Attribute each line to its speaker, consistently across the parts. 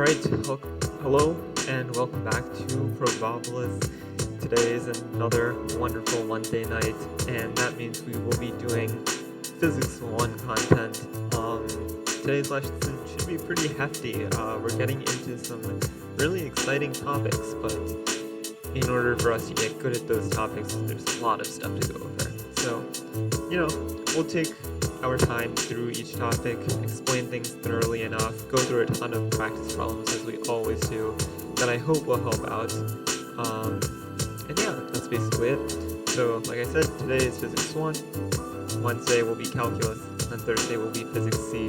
Speaker 1: Right, hello and welcome back to Probabilis. Today is another wonderful Monday night, and that means we will be doing Physics 1 content. Today's lesson should be pretty hefty. We're getting into some really exciting topics, but in order for us to get good at those topics, there's a lot of stuff to go over. So, we'll take our time through each topic, explain things thoroughly enough, go through a ton of practice problems as we always do, that I hope will help out. And yeah, that's basically it. So, like I said, today is Physics 1, Wednesday will be Calculus, and Thursday will be Physics C.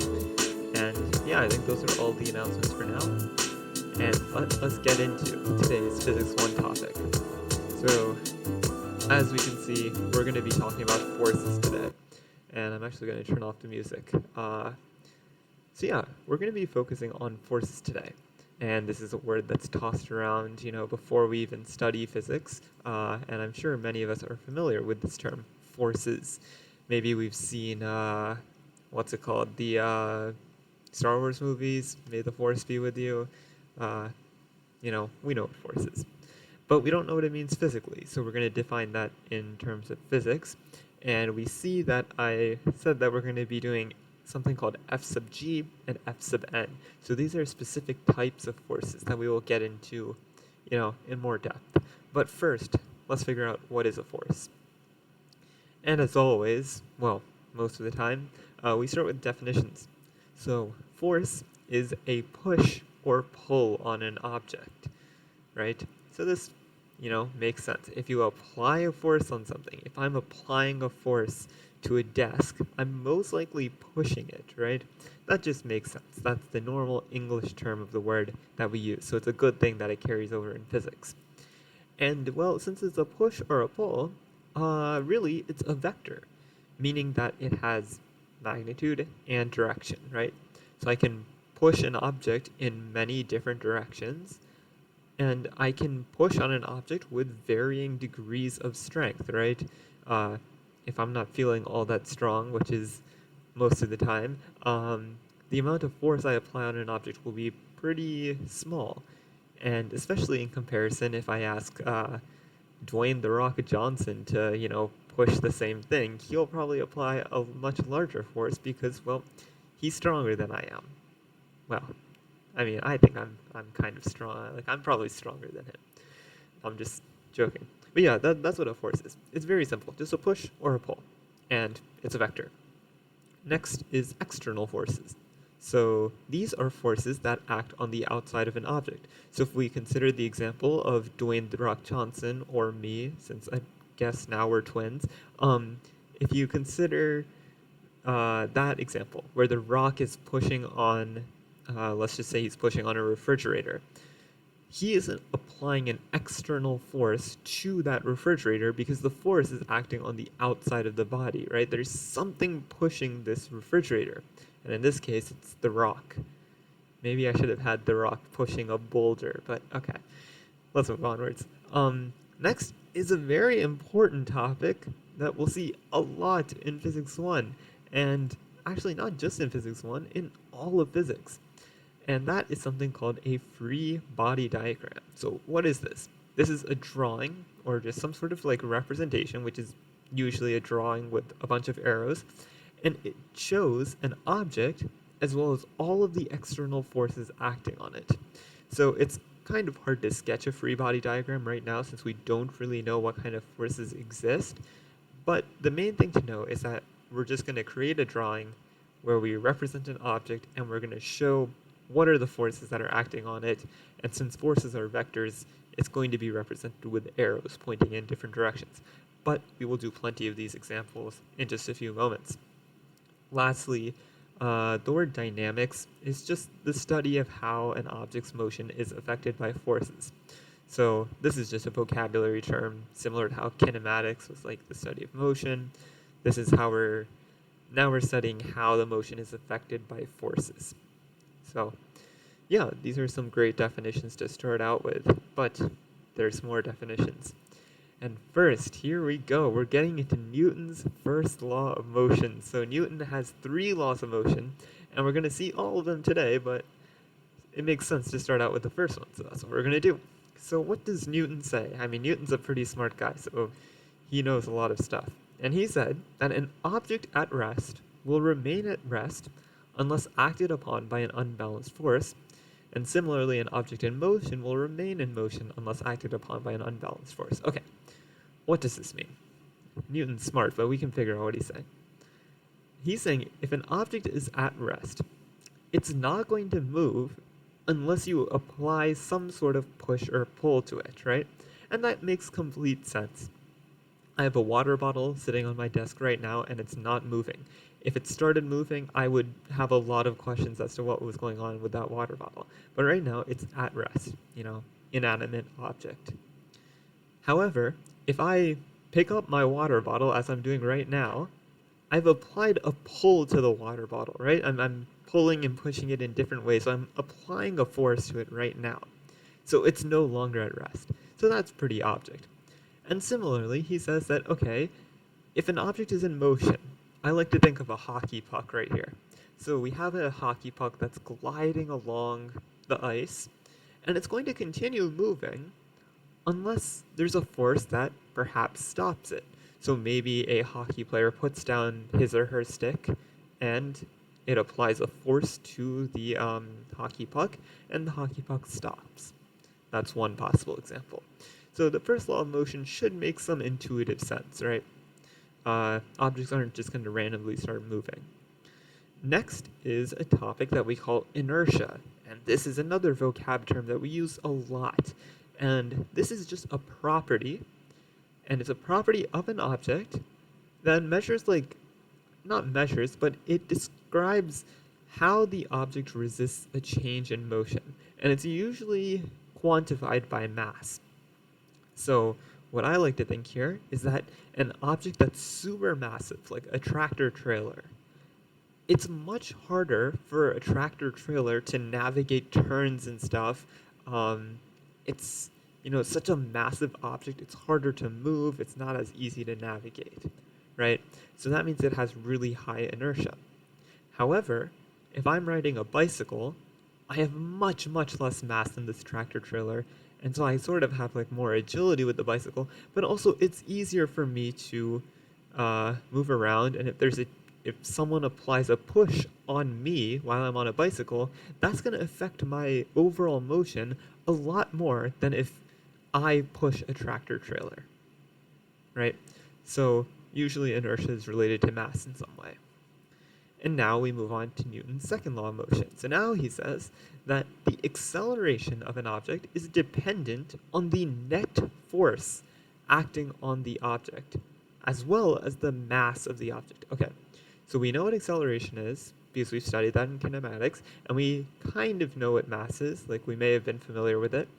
Speaker 1: And yeah, I think those are all the announcements for now. And let's get into today's Physics 1 topic. So, as we can see, we're going to be talking about forces today. And I'm actually going to turn off the music. So yeah, we're going to be focusing on forces today. And this is a word that's tossed around, before we even study physics. And I'm sure many of us are familiar with this term, forces. Maybe we've seen, what's it called? The Star Wars movies, May the Force be with you. We know what force is. But we don't know what it means physically, so we're going to define that in terms of physics. And we see that I said that we're going to be doing something called F sub g and F sub n. So these are specific types of forces that we will get into, in more depth. But first, let's figure out what is a force. And as always, well, most of the time, we start with definitions. So force is a push or pull on an object, right? So this makes sense. If you apply a force on something, if I'm applying a force to a desk, I'm most likely pushing it, right? That just makes sense. That's the normal English term of the word that we use. So it's a good thing that it carries over in physics. And well, since it's a push or a pull, really it's a vector, meaning that it has magnitude and direction, right? So I can push an object in many different directions, and I can push on an object with varying degrees of strength, right? If I'm not feeling all that strong, which is most of the time, the amount of force I apply on an object will be pretty small. And especially in comparison, if I ask Dwayne "The Rock" Johnson to, push the same thing, he'll probably apply a much larger force because, well, he's stronger than I am. Well, I mean, I think I'm kind of strong. Like, I'm probably stronger than him. I'm just joking. But yeah, that's what a force is. It's very simple. Just a push or a pull. And it's a vector. Next is external forces. So these are forces that act on the outside of an object. So if we consider the example of Dwayne "The Rock" Johnson or me, since I guess now we're twins, if you consider that example where the rock is pushing on, let's just say he's pushing on a refrigerator, he isn't applying an external force to that refrigerator because the force is acting on the outside of the body, right? There's something pushing this refrigerator. And in this case, it's the rock. Maybe I should have had the rock pushing a boulder, but okay. Let's move onwards. Next is a very important topic that we'll see a lot in Physics 1. And actually not just in Physics 1, in all of physics. And that is something called a free body diagram. So what is this? This is a drawing, or just some sort of like representation, which is usually a drawing with a bunch of arrows. And it shows an object as well as all of the external forces acting on it. So it's kind of hard to sketch a free body diagram right now since we don't really know what kind of forces exist. But the main thing to know is that we're just going to create a drawing where we represent an object and we're going to show what are the forces that are acting on it. And since forces are vectors, it's going to be represented with arrows pointing in different directions. But we will do plenty of these examples in just a few moments. Lastly, the word dynamics is just the study of how an object's motion is affected by forces. So this is just a vocabulary term, similar to how kinematics was like the study of motion. This is how we're studying how the motion is affected by forces. So yeah, these are some great definitions to start out with, but there's more definitions. And first, here we go. We're getting into Newton's first law of motion. So Newton has 3 laws of motion, and we're going to see all of them today, but it makes sense to start out with the first one, so that's what we're going to do. So what does Newton say? I mean, Newton's a pretty smart guy, so he knows a lot of stuff. And he said that an object at rest will remain at rest unless acted upon by an unbalanced force, and similarly, an object in motion will remain in motion unless acted upon by an unbalanced force. Okay, what does this mean? Newton's smart, but we can figure out what he's saying. He's saying if an object is at rest, it's not going to move unless you apply some sort of push or pull to it, right? And that makes complete sense. I have a water bottle sitting on my desk right now and it's not moving. If it started moving, I would have a lot of questions as to what was going on with that water bottle. But right now, it's at rest, inanimate object. However, if I pick up my water bottle as I'm doing right now, I've applied a pull to the water bottle, right? I'm pulling and pushing it in different ways. So I'm applying a force to it right now. So it's no longer at rest. So that's pretty object. And similarly, he says that, okay, if an object is in motion, I like to think of a hockey puck right here. So we have a hockey puck that's gliding along the ice, and it's going to continue moving unless there's a force that perhaps stops it. So maybe a hockey player puts down his or her stick, and it applies a force to the hockey puck, and the hockey puck stops. That's one possible example. So the first law of motion should make some intuitive sense, right? Objects aren't just going to randomly start moving. Next is a topic that we call inertia, and this is another vocab term that we use a lot. And this is just a property, and it's a property of an object that measures, not measures, but it describes how the object resists a change in motion. And it's usually quantified by mass. So what I like to think here is that an object that's super massive, like a tractor trailer, it's much harder for a tractor trailer to navigate turns and stuff. It's such a massive object, it's harder to move, it's not as easy to navigate, right? So that means it has really high inertia. However, if I'm riding a bicycle, I have much, much less mass than this tractor trailer, and so I sort of have more agility with the bicycle, but also it's easier for me to move around, and if someone applies a push on me while I'm on a bicycle, that's going to affect my overall motion a lot more than if I push a tractor trailer, right? So usually inertia is related to mass in some way. And now we move on to Newton's second law of motion. So now he says that the acceleration of an object is dependent on the net force acting on the object, as well as the mass of the object. Okay, so we know what acceleration is, because we've studied that in kinematics, and we kind of know what mass is, we may have been familiar with it.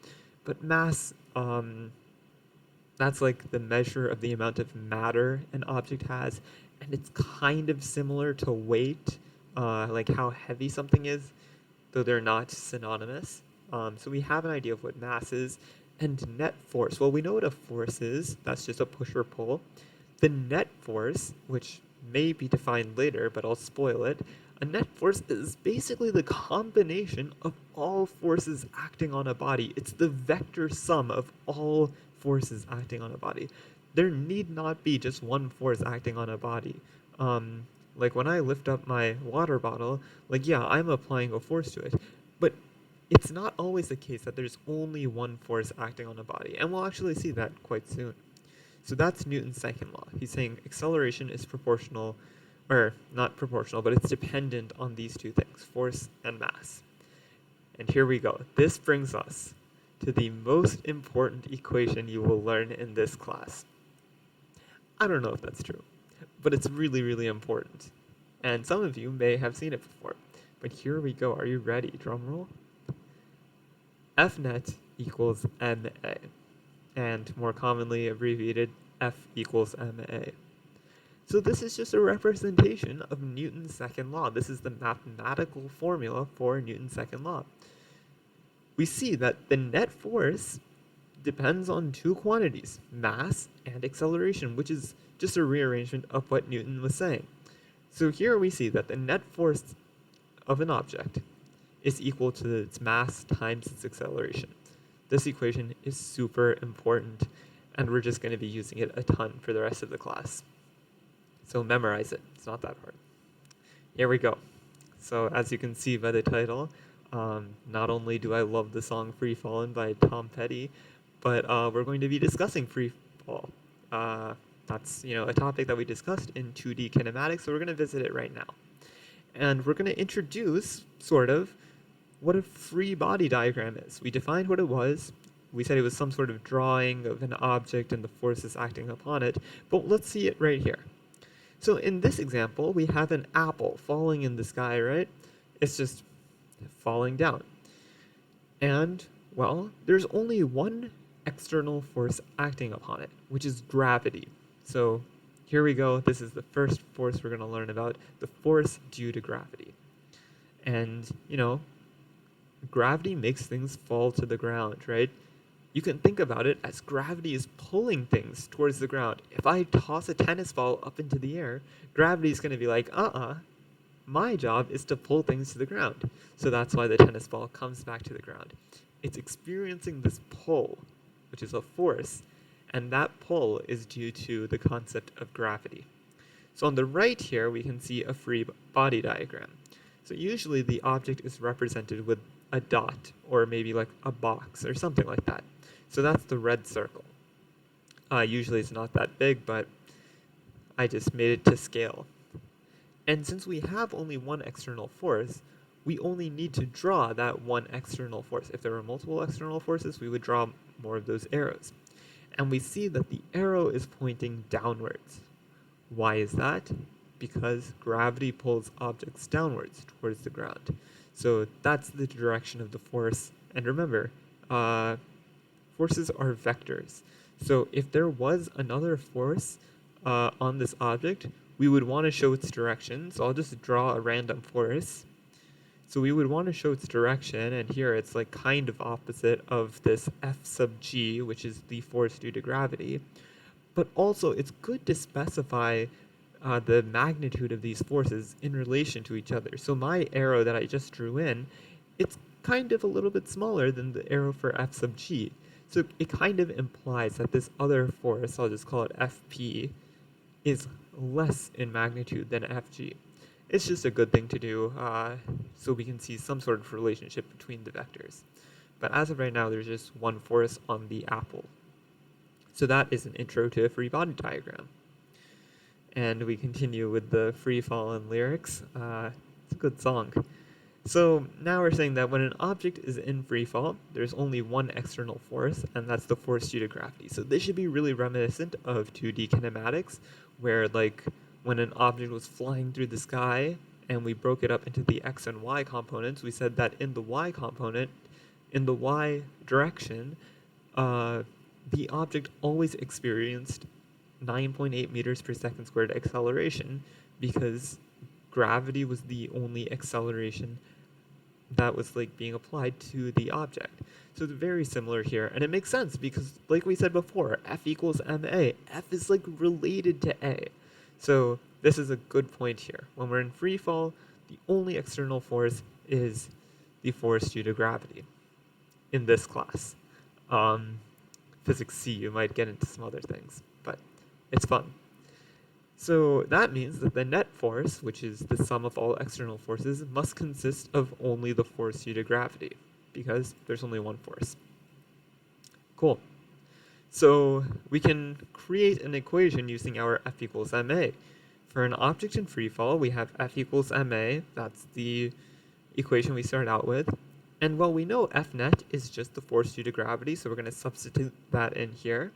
Speaker 1: But mass, that's the measure of the amount of matter an object has, and it's kind of similar to weight, how heavy something is, though they're not synonymous. So we have an idea of what mass is, and net force. Well, we know what a force is, that's just a push or pull. The net force, which may be defined later, but I'll spoil it, a net force is basically the combination of all forces acting on a body. It's the vector sum of all forces acting on a body. There need not be just one force acting on a body. When I lift up my water bottle, yeah, I'm applying a force to it, but it's not always the case that there's only one force acting on a body, and we'll actually see that quite soon. So that's Newton's second law. He's saying acceleration is proportional, or not proportional, but it's dependent on these two things, force and mass. And here we go. This brings us to the most important equation you will learn in this class. I don't know if that's true, but it's really, really important. And some of you may have seen it before. But here we go. Are you ready? Drum roll. F net equals ma, and more commonly abbreviated F equals ma. So this is just a representation of Newton's second law. This is the mathematical formula for Newton's second law. We see that the net force depends on two quantities, mass and acceleration, which is just a rearrangement of what Newton was saying. So here we see that the net force of an object is equal to its mass times its acceleration. This equation is super important, and we're just going to be using it a ton for the rest of the class. So memorize it. It's not that hard. Here we go. So as you can see by the title, not only do I love the song Free Fallin' by Tom Petty, but we're going to be discussing free fall. That's a topic that we discussed in 2D kinematics, so we're going to visit it right now. And we're going to introduce, sort of, what a free body diagram is. We defined what it was. We said it was some sort of drawing of an object and the forces acting upon it, but let's see it right here. So in this example, we have an apple falling in the sky, right? It's just falling down. And, well, there's only one external force acting upon it, which is gravity. So here we go. This is the first force we're going to learn about, the force due to gravity. And, gravity makes things fall to the ground, right? You can think about it as gravity is pulling things towards the ground. If I toss a tennis ball up into the air, gravity is going to be like, my job is to pull things to the ground. So that's why the tennis ball comes back to the ground. It's experiencing this pull, which is a force, and that pull is due to the concept of gravity. So on the right here, we can see a free body diagram. So usually the object is represented with a dot, or maybe like a box or something like that. So that's the red circle. Usually it's not that big, but I just made it to scale. And since we have only one external force, we only need to draw that one external force. If there were multiple external forces, we would draw more of those arrows. And we see that the arrow is pointing downwards. Why is that? Because gravity pulls objects downwards towards the ground. So that's the direction of the force. And remember, forces are vectors. So if there was another force on this object, we would want to show its direction. So I'll just draw a random force. So we would want to show its direction, and here it's like kind of opposite of this F sub g, which is the force due to gravity. But also, it's good to specify the magnitude of these forces in relation to each other. So my arrow that I just drew in, it's kind of a little bit smaller than the arrow for F sub g. So it kind of implies that this other force, I'll just call it Fp, is less in magnitude than Fg. It's just a good thing to do so we can see some sort of relationship between the vectors. But as of right now, there's just one force on the apple. So that is an intro to a free body diagram. And we continue with the Free Fallin' lyrics. It's a good song. So now we're saying that when an object is in free fall, there's only one external force, and that's the force due to gravity. So this should be really reminiscent of 2D kinematics, where like when an object was flying through the sky and we broke it up into the x and y components, we said that in the y component, in the y direction, the object always experienced 9.8 meters per second squared acceleration because gravity was the only acceleration that was like being applied to the object. So it's very similar here, and it makes sense because like we said before, F equals ma. F is like related to a. So this is a good point here. When we're in free fall, the only external force is the force due to gravity in this class. Physics C, you might get into some other things, but it's fun. So that means that the net force, which is the sum of all external forces, must consist of only the force due to gravity, because there's only one force. Cool. So we can create an equation using our F equals ma. For an object in free fall, we have F equals ma. That's the equation we start out with. And well, we know F net is just the force due to gravity, so we're going to substitute that in here.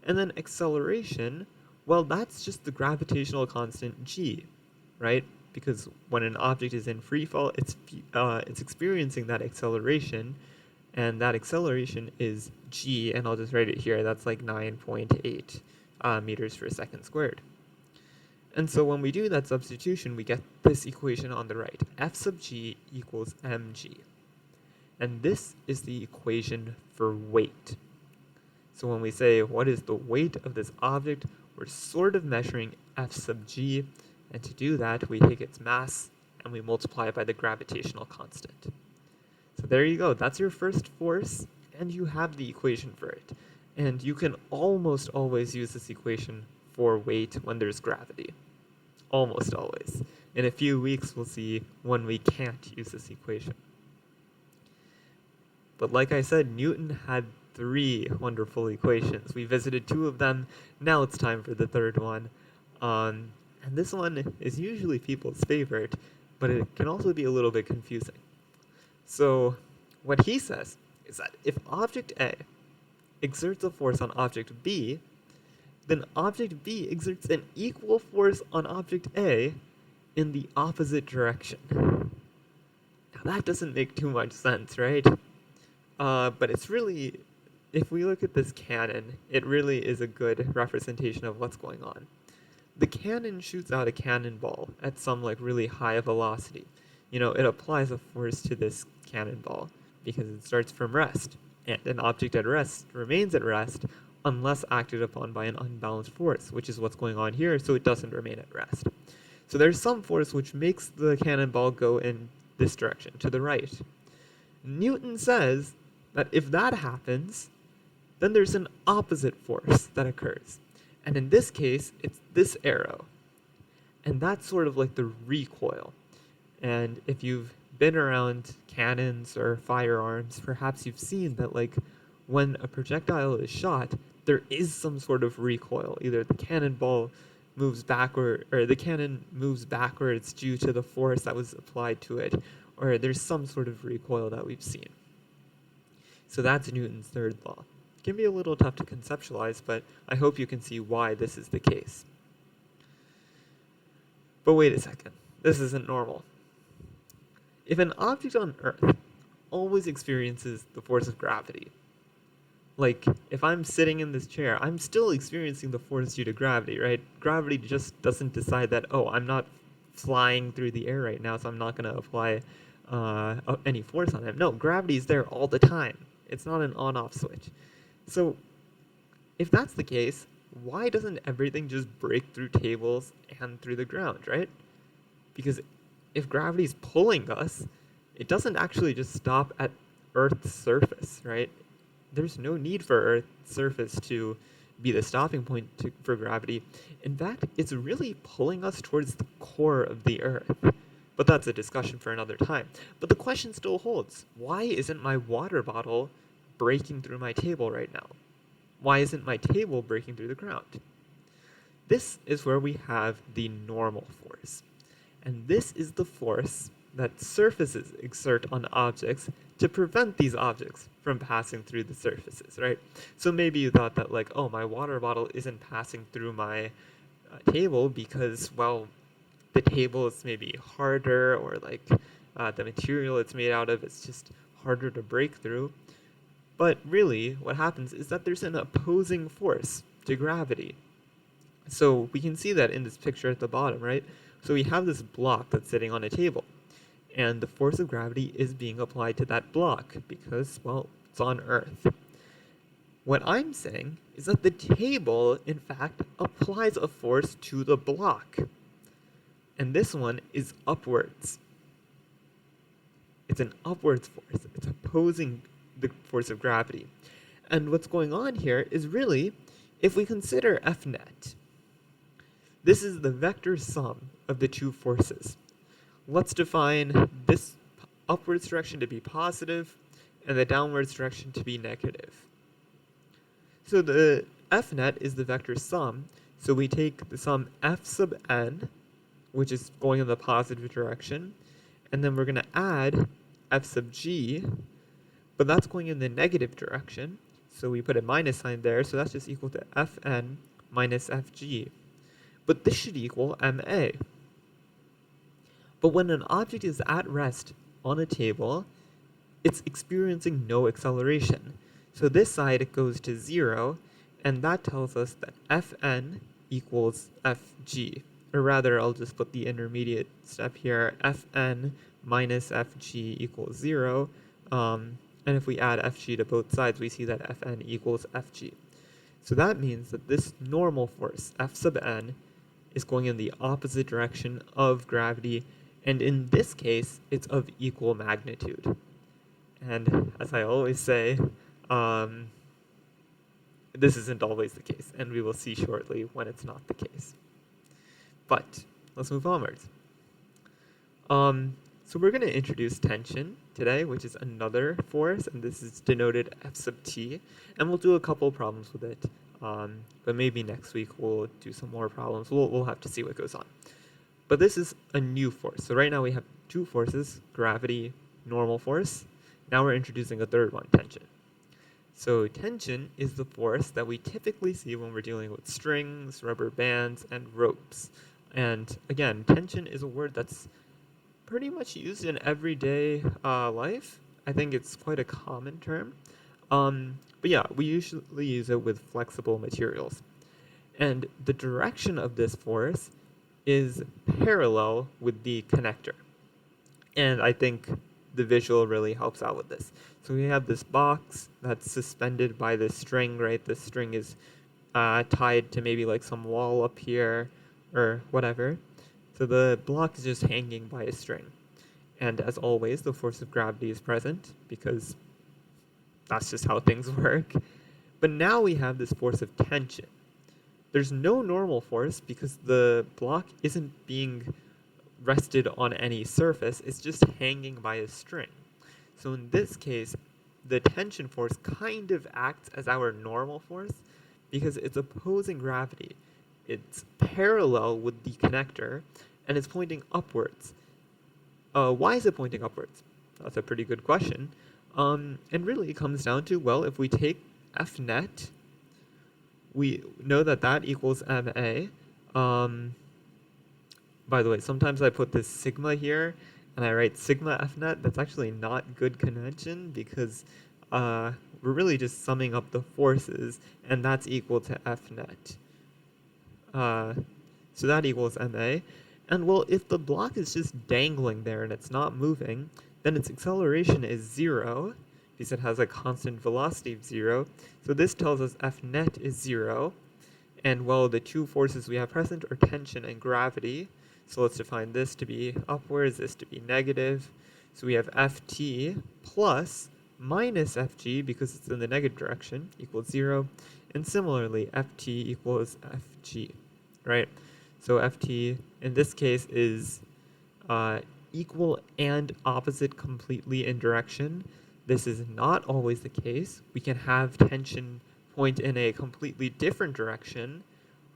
Speaker 1: And then acceleration, well, that's just the gravitational constant g, right? Because when an object is in free fall, it's experiencing that acceleration, and that acceleration is g, and I'll just write it here. That's like 9.8 meters per second squared. And so when we do that substitution, we get this equation on the right. F sub g equals mg. And this is the equation for weight. So when we say, what is the weight of this object, we're sort of measuring F sub g. And to do that, we take its mass and we multiply it by the gravitational constant. there you go. That's your first force, and you have the equation for it. And you can almost always use this equation for weight when there's gravity. Almost always. In a few weeks, we'll see when we can't use this equation. But like I said, Newton had 3 wonderful equations. We visited 2 of them. Now it's time for the third one. And this one is usually people's favorite, but it can also be a little bit confusing. So what he says is that if object A exerts a force on object B, then object B exerts an equal force on object A in the opposite direction. Now that doesn't make too much sense, right? But it's really, if we look at this cannon, it really is a good representation of what's going on. The cannon shoots out a cannonball at some really high velocity. It applies a force to this cannonball because it starts from rest, and an object at rest remains at rest unless acted upon by an unbalanced force, which is what's going on here, so it doesn't remain at rest. So there's some force which makes the cannonball go in this direction, to the right. Newton says that if that happens, then there's an opposite force that occurs. And in this case, it's this arrow. And that's sort of like the recoil. And if you've been around cannons or firearms, perhaps you've seen that when a projectile is shot, there is some sort of recoil. Either the cannonball moves backward, or the cannon moves backwards due to the force that was applied to it, or there's some sort of recoil that we've seen. So that's Newton's third law. It can be a little tough to conceptualize, but I hope you can see why this is the case. But wait a second, this isn't normal. If an object on Earth always experiences the force of gravity, if I'm sitting in this chair, I'm still experiencing the force due to gravity, right? Gravity just doesn't decide that, oh, I'm not flying through the air right now, so I'm not going to apply any force on it. No, gravity is there all the time. It's not an on-off switch. So if that's the case, why doesn't everything just break through tables and through the ground, right? Because if gravity's pulling us, it doesn't actually just stop at Earth's surface, right? There's no need for Earth's surface to be the stopping point for gravity. In fact, it's really pulling us towards the core of the Earth. But that's a discussion for another time. But the question still holds. Why isn't my water bottle breaking through my table right now? Why isn't my table breaking through the ground? This is where we have the normal force. And this is the force that surfaces exert on objects to prevent these objects from passing through the surfaces, right? So maybe you thought that oh, my water bottle isn't passing through my table because, well, the table is maybe harder, or the material it's made out of is just harder to break through. But really, what happens is that there's an opposing force to gravity. So we can see that in this picture at the bottom, right? So we have this block that's sitting on a table, and the force of gravity is being applied to that block because, well, it's on Earth. What I'm saying is that the table, in fact, applies a force to the block. And this one is upwards. It's an upwards force. It's opposing the force of gravity. And what's going on here is really, if we consider F net, this is the vector sum of the two forces. Let's define this upwards direction to be positive and the downwards direction to be negative. So the F net is the vector sum, so we take the sum F sub n, which is going in the positive direction, and then we're going to add F sub g, but that's going in the negative direction, so we put a minus sign there, so that's just equal to Fn minus Fg. But this should equal ma. But when an object is at rest on a table, it's experiencing no acceleration. So this side goes to 0, and that tells us that Fn equals Fg. Or rather, I'll just put the intermediate step here, Fn minus Fg equals 0. And if we add Fg to both sides, we see that Fn equals Fg. So that means that this normal force, F sub n, is going in the opposite direction of gravity, and in this case, it's of equal magnitude. And as I always say, this isn't always the case, and we will see shortly when it's not the case. But let's move onwards. So we're going to introduce tension today, which is another force, and this is denoted F sub t, and we'll do a couple problems with it. But maybe next week we'll do some more problems. We'll have to see what goes on. But this is a new force. So right now we have two forces, gravity, normal force. Now we're introducing a third one, tension. So tension is the force that we typically see when we're dealing with strings, rubber bands, and ropes. And again, tension is a word that's pretty much used in everyday life. I think it's quite a common term. But yeah, we usually use it with flexible materials. And the direction of this force is parallel with the connector. And I think the visual really helps out with this. So we have this box that's suspended by this string, right? This string is tied to maybe like some wall up here or whatever. So the block is just hanging by a string. And as always, the force of gravity is present because that's just how things work. But now we have this force of tension. There's no normal force because the block isn't being rested on any surface, it's just hanging by a string. So in this case, the tension force kind of acts as our normal force because it's opposing gravity. It's parallel with the connector and it's pointing upwards. Why is it pointing upwards? That's a pretty good question. And really it comes down to, well, if we take F net, we know that that equals MA. By the way, sometimes I put this sigma here and I write sigma F net. That's actually not good convention because we're really just summing up the forces and that's equal to F net. So that equals MA. And well, if the block is just dangling there and it's not moving, then its acceleration is 0 because it has a constant velocity of 0. So this tells us F net is 0. And well, the two forces we have present are tension and gravity. So let's define this to be upwards, this to be negative. So we have Ft plus minus Fg because it's in the negative direction equals 0. And similarly, Ft equals Fg, right? So Ft in this case is equal and opposite completely in direction. This is not always the case. We can have tension point in a completely different direction.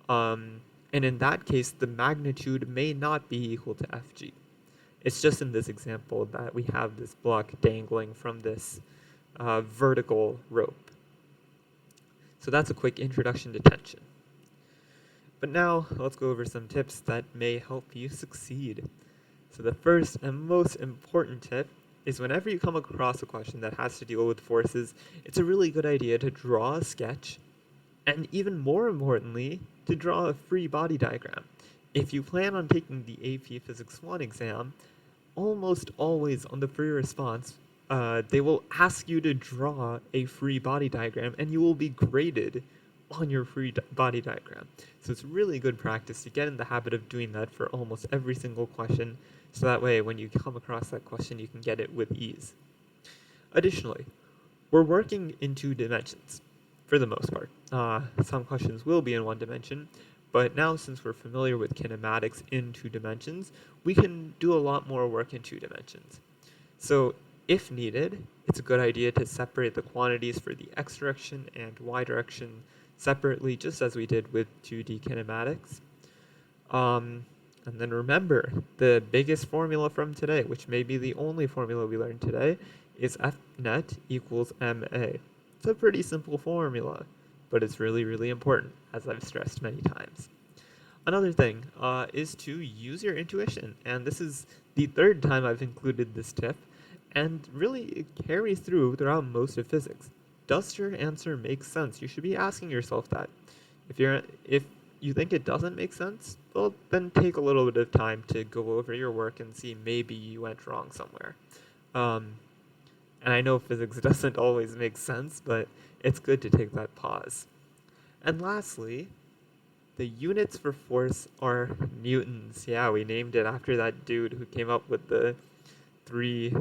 Speaker 1: And in that case, the magnitude may not be equal to Fg. It's just in this example that we have this block dangling from this vertical rope. So that's a quick introduction to tension. But now let's go over some tips that may help you succeed. So the first and most important tip is whenever you come across a question that has to deal with forces, it's a really good idea to draw a sketch, and even more importantly, to draw a free body diagram. If you plan on taking the AP Physics 1 exam, almost always on the free response, they will ask you to draw a free body diagram, and you will be graded on your free body diagram. So it's really good practice to get in the habit of doing that for almost every single question, so that way when you come across that question, you can get it with ease. Additionally, we're working in 2 dimensions, for the most part. Some questions will be in 1 dimension, but now since we're familiar with kinematics in 2 dimensions, we can do a lot more work in 2 dimensions. So if needed, it's a good idea to separate the quantities for the x direction and y direction separately, just as we did with 2D kinematics. And then remember, the biggest formula from today, which may be the only formula we learned today, is F net equals MA. It's a pretty simple formula, but it's really, really important, as I've stressed many times. Another thing is to use your intuition, and this is the 3rd time I've included this tip, and really it carries throughout most of physics. Does your answer make sense? You should be asking yourself that. If you think it doesn't make sense, well, then take a little bit of time to go over your work and see maybe you went wrong somewhere. And I know physics doesn't always make sense, but it's good to take that pause. And lastly, the units for force are newtons. Yeah, we named it after that dude who came up with the 3,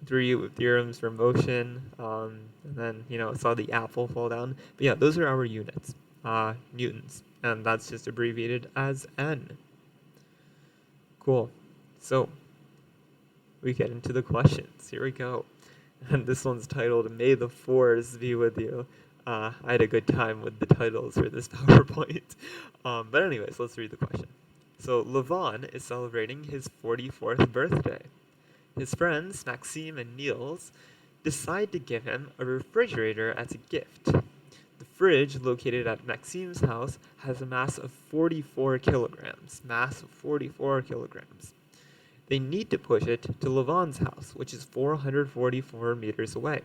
Speaker 1: three theorems for motion, and then, saw the apple fall down. But yeah, those are our units, newtons, and that's just abbreviated as N. Cool. So we get into the questions. Here we go. And this one's titled, May the Fours Be With You. I had a good time with the titles for this PowerPoint. But anyways, let's read the question. So Levon is celebrating his 44th birthday. His friends, Maxime and Niels, decide to give him a refrigerator as a gift. The fridge located at Maxime's house has a mass of 44 kilograms. Mass of 44 kilograms. They need to push it to Levon's house, which is 444 meters away.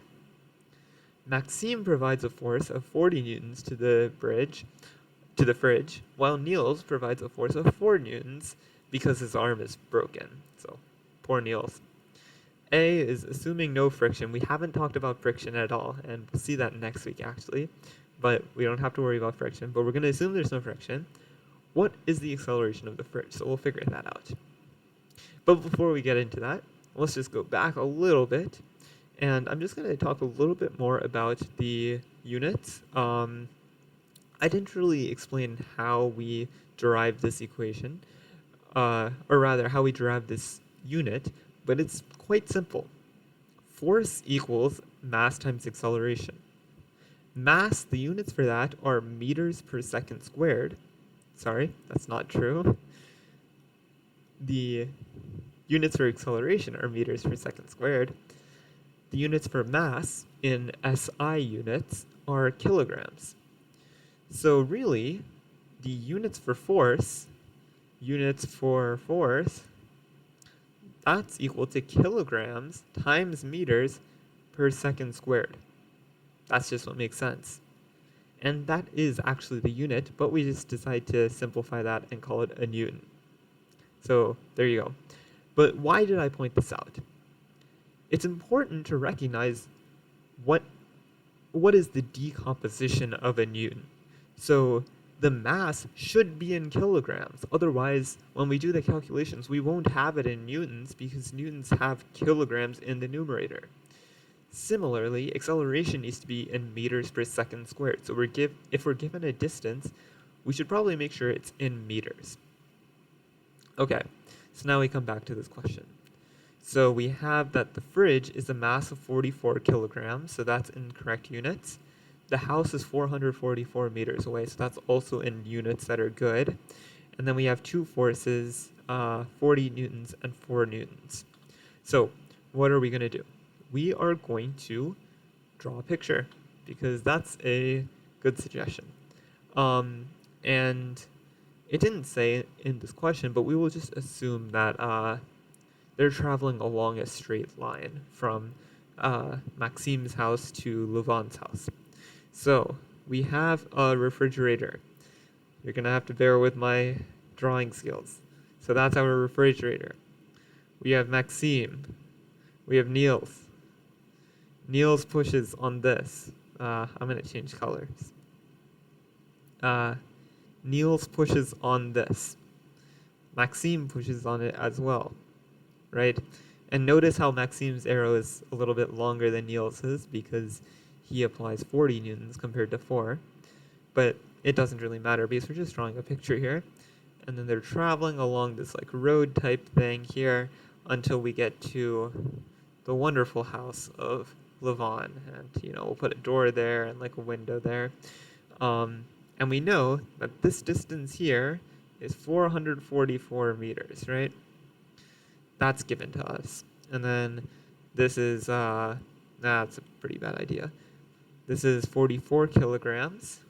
Speaker 1: Maxime provides a force of 40 newtons to the fridge, while Niels provides a force of 4 newtons because his arm is broken. So, poor Niels. A is assuming no friction. We haven't talked about friction at all, and we'll see that next week actually, but we don't have to worry about friction, but we're going to assume there's no friction. What is the acceleration of the fridge? So we'll figure that out. But before we get into that, let's just go back a little bit, and I'm just going to talk a little bit more about the units. I didn't really explain how we derived this equation, or rather how we derived this unit, but it's quite simple. Force equals mass times acceleration. Mass, the units for that are meters per second squared. Sorry, that's not true. The units for acceleration are meters per second squared. The units for mass in SI units are kilograms. So really, the units for force, that's equal to kilograms times meters per second squared. That's just what makes sense. And that is actually the unit, but we just decide to simplify that and call it a newton. So there you go. But why did I point this out? It's important to recognize what is the decomposition of a newton. So the mass should be in kilograms. Otherwise, when we do the calculations, we won't have it in newtons because newtons have kilograms in the numerator. Similarly, acceleration needs to be in meters per second squared. So if we're given a distance, we should probably make sure it's in meters. Okay, so now we come back to this question. So we have that the fridge is a mass of 44 kilograms, so that's in correct units. The house is 444 meters away, so that's also in units that are good. And then we have two forces, 40 newtons and 4 newtons. So what are we going to do? We are going to draw a picture because that's a good suggestion. And it didn't say in this question, but we will just assume that they're traveling along a straight line from Maxime's house to Levon's house. So we have a refrigerator. You're going to have to bear with my drawing skills. So that's our refrigerator. We have Maxime. We have Niels. Niels pushes on this. I'm going to change colors. Niels pushes on this. Maxime pushes on it as well, right? And notice how Maxime's arrow is a little bit longer than Niels's because he applies 40 newtons compared to 4. But it doesn't really matter because we're just drawing a picture here. And then they're traveling along this like road type thing here until we get to the wonderful house of Levon. And, we'll put a door there and like a window there. And we know that this distance here is 444 meters, right? That's given to us. And then this is, that's a pretty bad idea. This is 44 kilograms.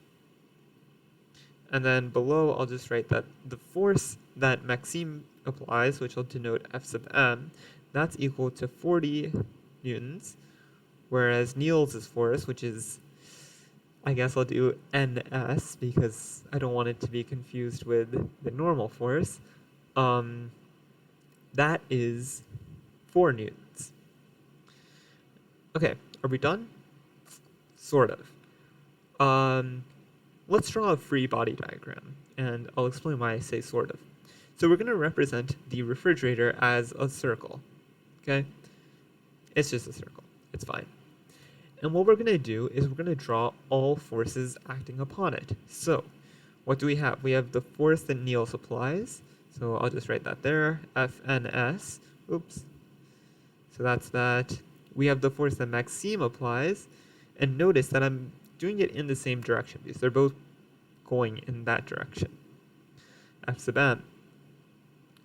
Speaker 1: And then below, I'll just write that the force that Maxime applies, which I'll denote F sub m, that's equal to 40 newtons, whereas Niels' force, which is, I guess I'll do NS because I don't want it to be confused with the normal force, that is 4 newtons. Okay, are we done? Sort of. Let's draw a free body diagram, and I'll explain why I say sort of. So we're going to represent the refrigerator as a circle, okay? It's just a circle. It's fine. And what we're going to do is we're going to draw all forces acting upon it. So what do we have? We have the force that Niels applies. So I'll just write that there, FNS. Oops. So that's that. We have the force that Maxime applies. And notice that I'm doing it in the same direction because they're both going in that direction. F sub m.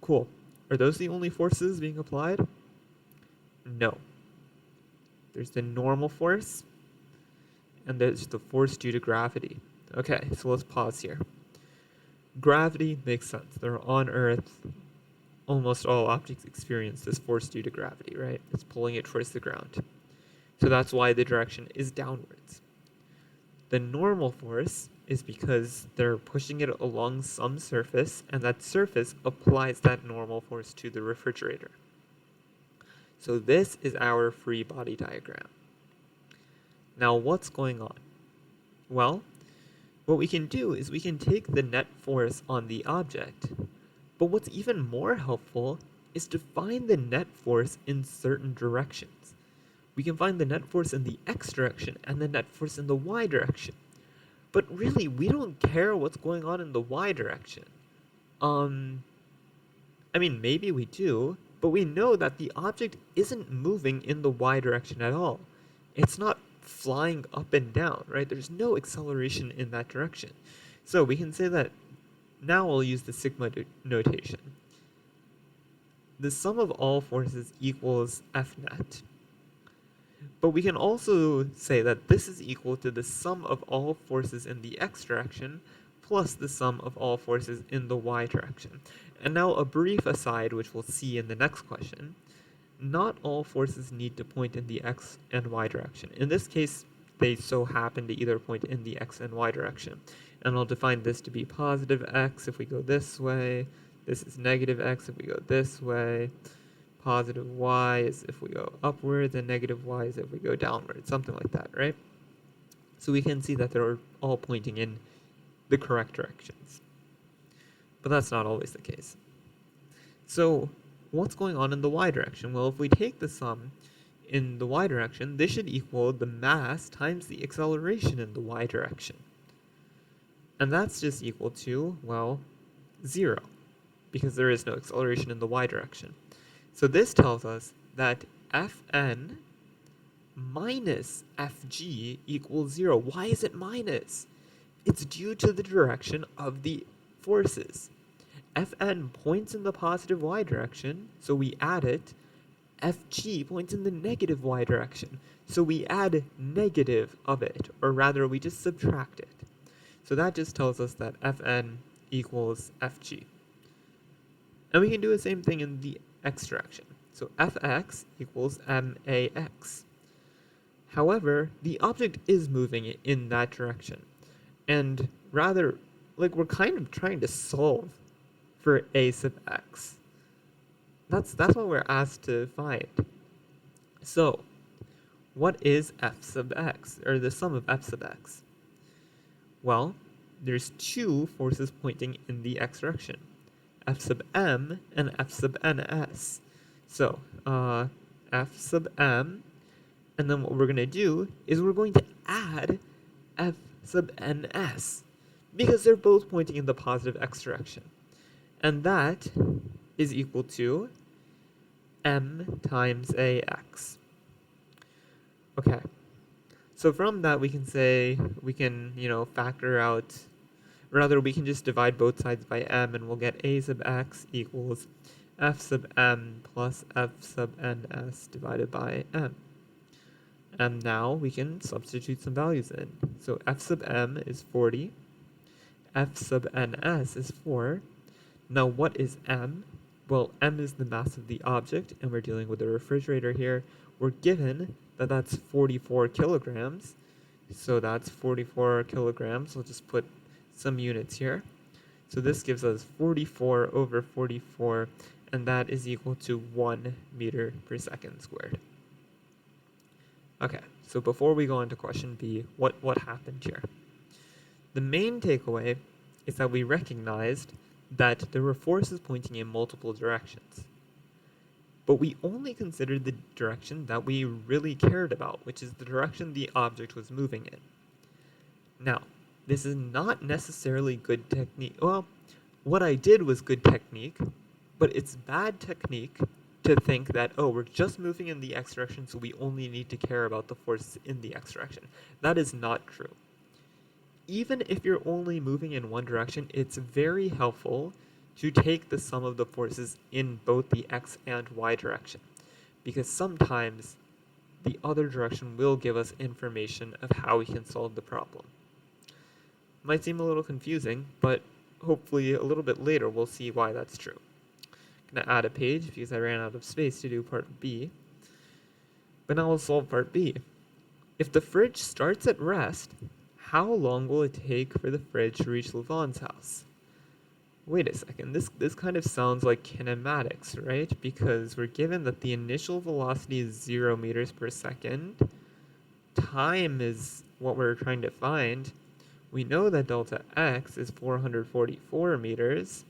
Speaker 1: Cool. Are those the only forces being applied? No. There's the normal force, and there's the force due to gravity. Okay, so let's pause here. Gravity makes sense. They're on Earth. Almost all objects experience this force due to gravity, right? It's pulling it towards the ground. So that's why the direction is downwards. The normal force is because they're pushing it along some surface, and that surface applies that normal force to the refrigerator. So this is our free body diagram. Now what's going on? Well, what we can do is we can take the net force on the object, but what's even more helpful is to find the net force in certain directions. We can find the net force in the x direction and the net force in the y direction. But really, we don't care what's going on in the y direction. I mean, maybe we do, but we know that the object isn't moving in the y direction at all. It's not flying up and down, right? There's no acceleration in that direction. So we can say that now we'll use the sigma notation. The sum of all forces equals F net. But we can also say that this is equal to the sum of all forces in the x direction plus the sum of all forces in the y direction. And now a brief aside, which we'll see in the next question. Not all forces need to point in the x and y direction. In this case, they so happen to either point in the x and y direction. And I'll define this to be positive x if we go this way. This is negative x if we go this way. Positive y is if we go upwards, and negative y is if we go downwards, something like that, right? So we can see that they're all pointing in the correct directions. But that's not always the case. So what's going on in the y direction? Well, if we take the sum in the y direction, this should equal the mass times the acceleration in the y direction. And that's just equal to, well, 0, because there is no acceleration in the y direction. So this tells us that Fn minus Fg equals 0. Why is it minus? It's due to the direction of the forces. Fn points in the positive y direction, so we add it. Fg points in the negative y direction, so we add negative of it, or rather we just subtract it. So that just tells us that Fn equals Fg. And we can do the same thing in the x direction. So Fx equals max. However, the object is moving in that direction. And rather, like, we're kind of trying to solve for a sub x. That's what we're asked to find. So, what is f sub x, or the sum of f sub x? Well, there's two forces pointing in the x direction, f sub m and f sub ns. So, f sub m, and then what we're going to do is we're going to add f sub ns, because they're both pointing in the positive x direction. And that is equal to m times ax. Okay. So from that we can say, we can, factor out, rather we can just divide both sides by m, and we'll get a sub x equals f sub m plus f sub ns divided by m. And now we can substitute some values in. So f sub m is 40, f sub ns is 4. Now what is m? Well, m is the mass of the object, and we're dealing with a refrigerator here. We're given that that's 44 kilograms. So that's 44 kilograms. We'll just put some units here. So this gives us 44 over 44, and that is equal to 1 meter per second squared. Okay, so before we go into question B, what happened here? The main takeaway is that we recognized that there were forces pointing in multiple directions. but we only considered the direction that we really cared about, which is the direction the object was moving in. Now, this is not necessarily good technique. Well, what I did was good technique, but it's bad technique to think that, oh, we're just moving in the x direction, so we only need to care about the force in the x direction. That is not true. Even if you're only moving in one direction, it's very helpful to take the sum of the forces in both the x and y direction, because sometimes the other direction will give us information of how we can solve the problem. Might seem a little confusing, but hopefully a little bit later we'll see why that's true. I'm going to add a page because I ran out of space to do part B. But now we'll solve part B. If the fridge starts at rest, how long will it take for the fridge to reach Lavon's house? Wait a second, this kind of sounds like kinematics, right? Because we're given that the initial velocity is 0 meters per second. Time is what we're trying to find. We know that delta x is 444 meters.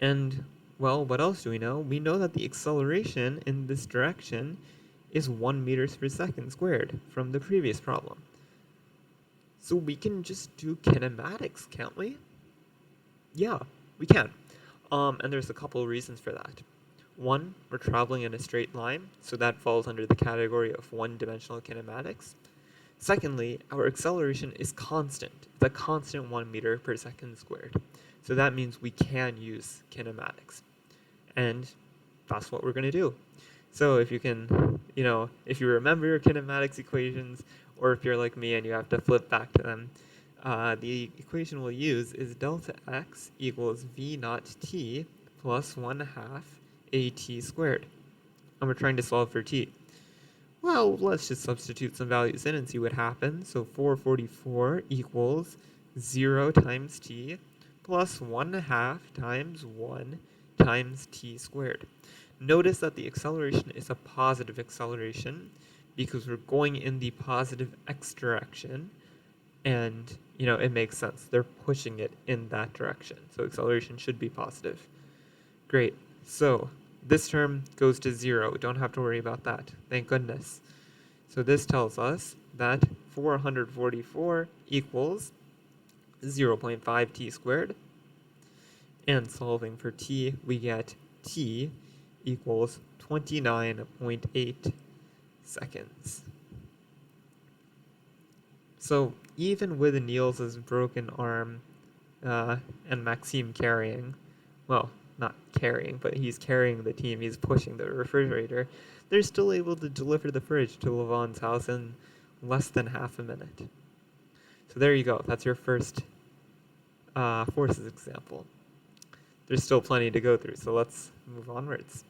Speaker 1: And, well, what else do we know? We know that the acceleration in this direction is 1 meters per second squared from the previous problem. So we can just do kinematics, can't we? Yeah, we can. And there's a couple of reasons for that. One, we're traveling in a straight line, so that falls under the category of one-dimensional kinematics. Secondly, our acceleration is constant. It's a constant 1 meter per second squared. So that means we can use kinematics. And that's what we're going to do. So if you can, if you remember your kinematics equations, or if you're like me and you have to flip back to them, the equation we'll use is delta x equals v naught t plus 1/2 at squared. And we're trying to solve for t. Well, let's just substitute some values in and see what happens. So 444 equals 0 times t plus 1/2 times 1 times t squared. Notice that the acceleration is a positive acceleration because we're going in the positive x direction, and it makes sense. They're pushing it in that direction, so acceleration should be positive. Great. So this term goes to 0. Don't have to worry about that. Thank goodness. So this tells us that 444 equals 0.5 t squared. And solving for t, we get t equals 29.8 seconds. So even with Niels' broken arm and Maxime carrying, well, not carrying, but he's carrying the team, he's pushing the refrigerator, they're still able to deliver the fridge to Lavon's house in less than half a minute. So there you go. That's your first forces example. There's still plenty to go through, so let's move onwards.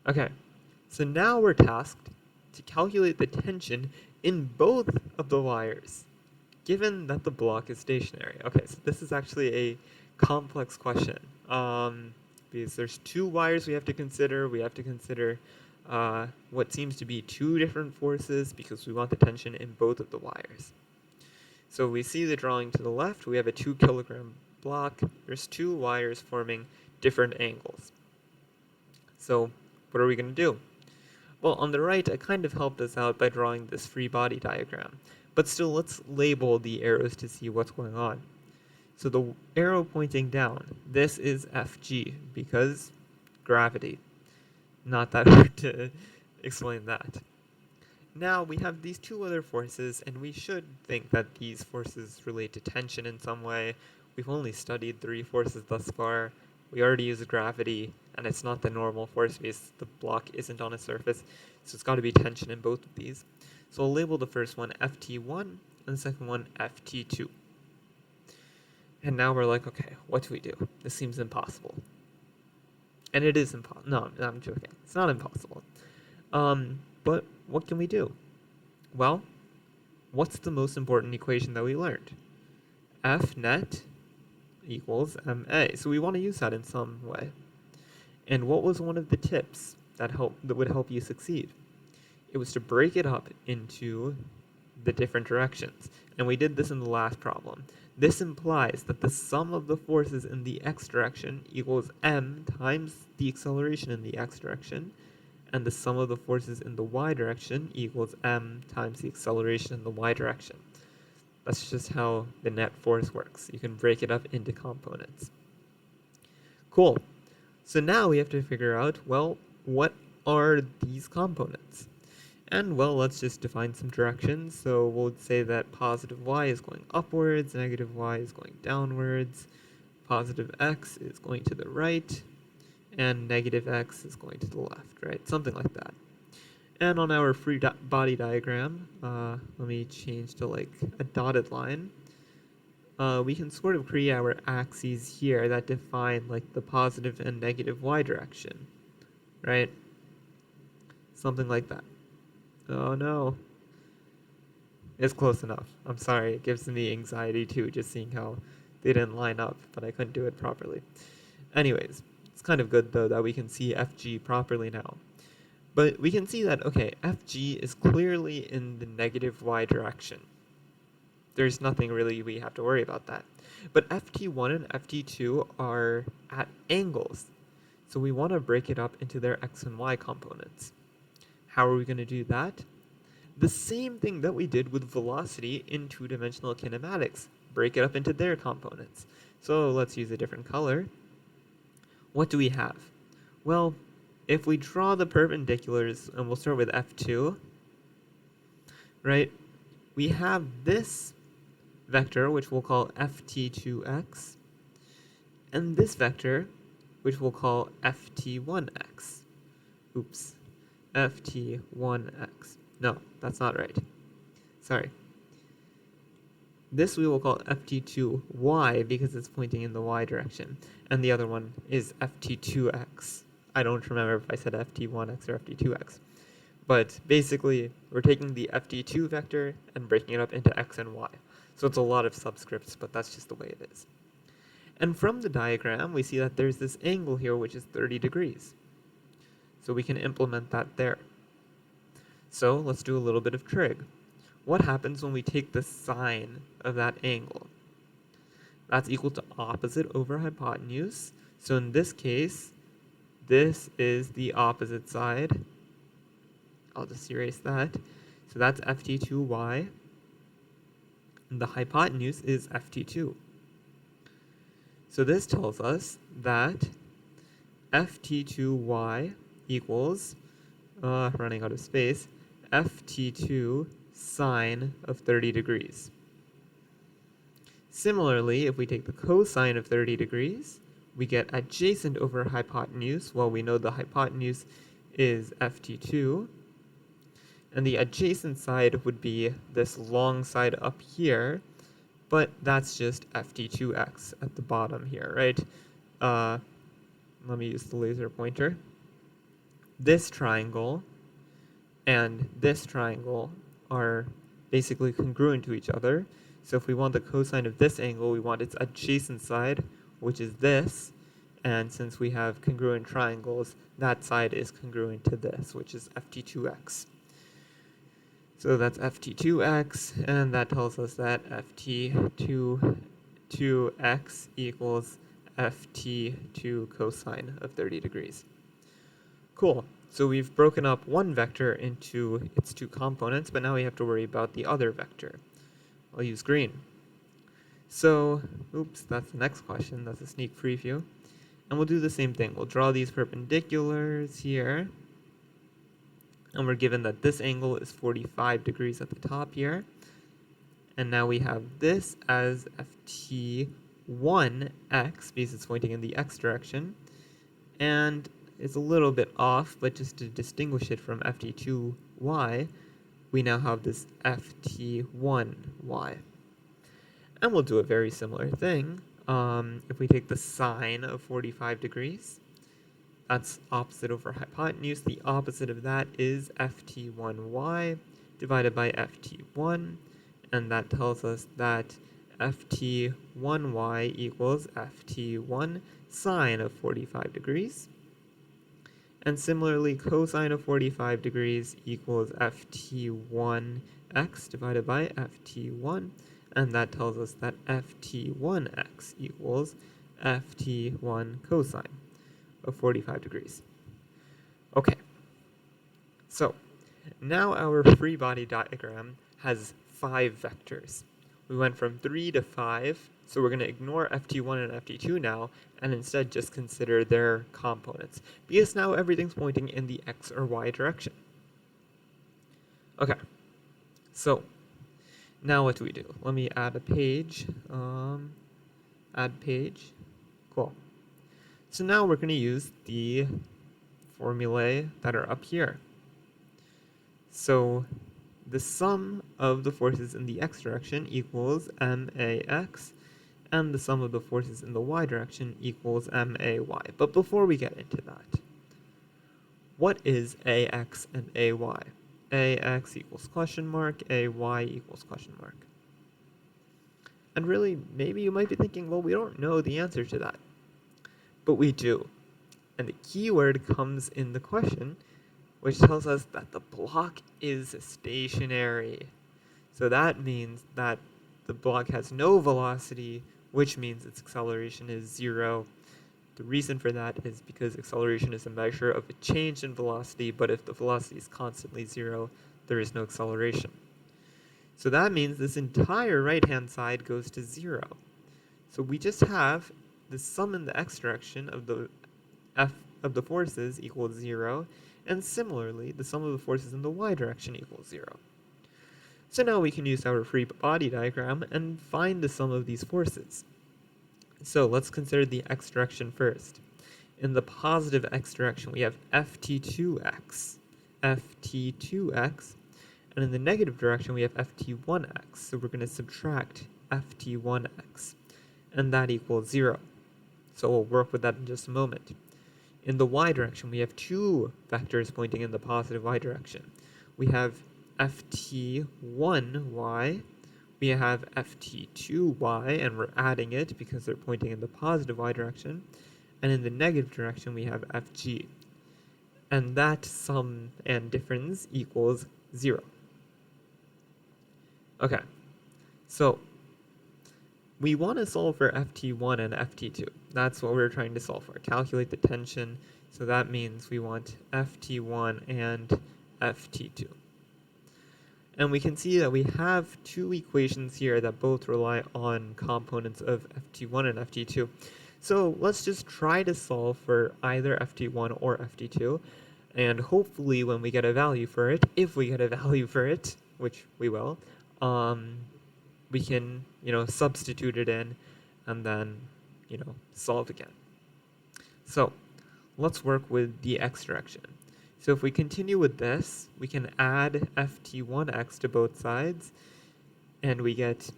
Speaker 1: Okay, so now we're tasked to calculate the tension in both of the wires, given that the block is stationary. Okay, so this is actually a complex question, because there's two wires we have to consider. We have to consider what seems to be two different forces because we want the tension in both of the wires. So we see the drawing to the left. We have a 2 kilogram block. There's two wires forming different angles. So what are we going to do? Well, on the right, I kind of helped us out by drawing this free body diagram. But still, let's label the arrows to see what's going on. So the arrow pointing down, this is Fg, because gravity. Not that hard to explain that. Now we have these two other forces, and we should think that these forces relate to tension in some way. We've only studied 3 forces thus far. We already used gravity, and it's not the normal force because the block isn't on a surface, so it's got to be tension in both of these. So I'll label the first one Ft1 and the second one Ft2. And now we're like, okay, what do we do? This seems impossible. And it is impossible. No, I'm joking. It's not impossible. But what can we do? Well, what's the most important equation that we learned? F net equals ma. So we want to use that in some way. And what was one of the tips that would help you succeed? It was to break it up into the different directions. And we did this in the last problem. This implies that the sum of the forces in the x direction equals m times the acceleration in the x direction, and the sum of the forces in the y direction equals m times the acceleration in the y direction. That's just how the net force works. You can break it up into components. Cool. So now we have to figure out, well, what are these components? And well, let's just define some directions. So we'll say that positive y is going upwards, negative y is going downwards, positive x is going to the right, and negative x is going to the left, right? Something like that. And on our free body diagram, let me change to like a dotted line. We can sort of create our axes here that define like the positive and negative y direction, right? Something like that. Oh no. It's close enough. I'm sorry, it gives me anxiety too, just seeing how they didn't line up, but I couldn't do it properly. Anyways, it's kind of good though that we can see FG properly now. But we can see that, okay, FG is clearly in the negative y direction. There's nothing really we have to worry about that. But FT1 and FT2 are at angles. So we want to break it up into their x and y components. How are we going to do that? The same thing that we did with velocity in two-dimensional kinematics. Break it up into their components. So let's use a different color. What do we have? Well, if we draw the perpendiculars, and we'll start with F2, right? We have this vector, which we'll call ft2x, and this vector, which we'll call ft1x. Oops. ft1x. No, that's not right. Sorry. This we will call ft2y because it's pointing in the y direction. And the other one is ft2x. I don't remember if I said ft1x or ft2x. But basically, we're taking the ft2 vector and breaking it up into x and y. So it's a lot of subscripts, but that's just the way it is. And from the diagram, we see that there's this angle here which is 30 degrees. So we can implement that there. So let's do a little bit of trig. What happens when we take the sine of that angle? That's equal to opposite over hypotenuse. So in this case, this is the opposite side. I'll just erase that. So that's ft2y. And the hypotenuse is ft2. So this tells us that ft2y equals, running out of space, ft2 sine of 30 degrees. Similarly, if we take the cosine of 30 degrees, we get adjacent over hypotenuse. Well, we know the hypotenuse is ft2. And the adjacent side would be this long side up here, but that's just ft2x at the bottom here, right? Let me use the laser pointer. This triangle and this triangle are basically congruent to each other. So if we want the cosine of this angle, we want its adjacent side, which is this. And since we have congruent triangles, that side is congruent to this, which is ft2x. So that's ft2x, and that tells us that ft2x equals ft2 cosine of 30 degrees. Cool. So we've broken up one vector into its two components, but now we have to worry about the other vector. I'll use green. So, oops, that's the next question. That's a sneak preview. And we'll do the same thing. We'll draw these perpendiculars here. And we're given that this angle is 45 degrees at the top here. And now we have this as ft1x, because it's pointing in the x direction. And it's a little bit off, but just to distinguish it from ft2y, we now have this ft1y. And we'll do a very similar thing. If we take the sine of 45 degrees, that's opposite over hypotenuse. The opposite of that is ft1y divided by ft1. And that tells us that ft1y equals ft1 sine of 45 degrees. And similarly, cosine of 45 degrees equals ft1x divided by ft1. and that tells us that ft1x equals ft1 cosine of 45 degrees. Okay, so now our free body diagram has 5 vectors. We went from 3 to 5, so we're going to ignore ft1 and ft2 now, and instead just consider their components, because now everything's pointing in the x or y direction. Okay, so now what do we do? Let me add a page. Add page. Cool. So now we're going to use the formulae that are up here. So the sum of the forces in the x direction equals max, and the sum of the forces in the y direction equals may. But before we get into that, what is ax and ay? Ax equals question mark, ay equals question mark. And really, maybe you might be thinking, well, we don't know the answer to that. But we do. And the keyword comes in the question, which tells us that the block is stationary. So that means that the block has no velocity, which means its acceleration is 0. The reason for that is because acceleration is a measure of a change in velocity, but if the velocity is constantly 0, there is no acceleration. So that means this entire right-hand side goes to 0. So we just have the sum in the x direction of the f of the forces equals 0, and similarly, the sum of the forces in the y direction equals 0. So now we can use our free body diagram and find the sum of these forces. So let's consider the x direction first. In the positive x direction, we have ft2x, and in the negative direction, we have ft1x. So we're going to subtract ft1x, and that equals 0. So we'll work with that in just a moment. In the y direction, we have 2 vectors pointing in the positive y direction. We have ft1y, we have ft2y, and we're adding it because they're pointing in the positive y direction. And in the negative direction, we have fg. And that sum and difference equals 0. Okay, so we want to solve for ft1 and ft2. That's what we're trying to solve for. Calculate the tension. So that means we want ft1 and ft2. And we can see that we have 2 equations here that both rely on components of ft1 and ft2. So let's just try to solve for either ft1 or ft2. And hopefully when we get a value for it, if we get a value for it, which we will, we can, substitute it in and then, solve again. So let's work with the x direction. So if we continue with this, we can add ft1x to both sides, and we get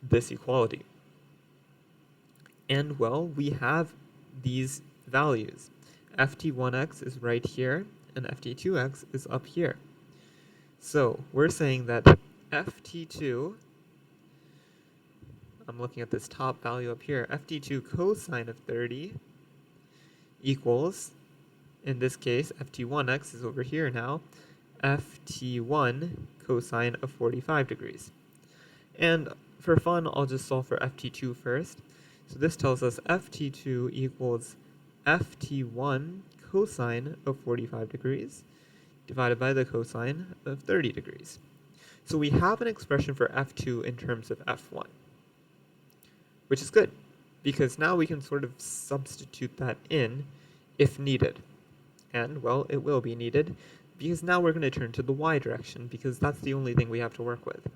Speaker 1: this equality. And well, we have these values. ft1x is right here, and ft2x is up here. So we're saying that ft2, I'm looking at this top value up here, ft2 cosine of 30 equals, in this case, ft1x is over here now, ft1 cosine of 45 degrees. And for fun, I'll just solve for ft2 first. So this tells us ft2 equals ft1 cosine of 45 degrees divided by the cosine of 30 degrees. So we have an expression for f2 in terms of f1, which is good, because now we can sort of substitute that in if needed. And, well, it will be needed, because now we're going to turn to the y direction, because that's the only thing we have to work with.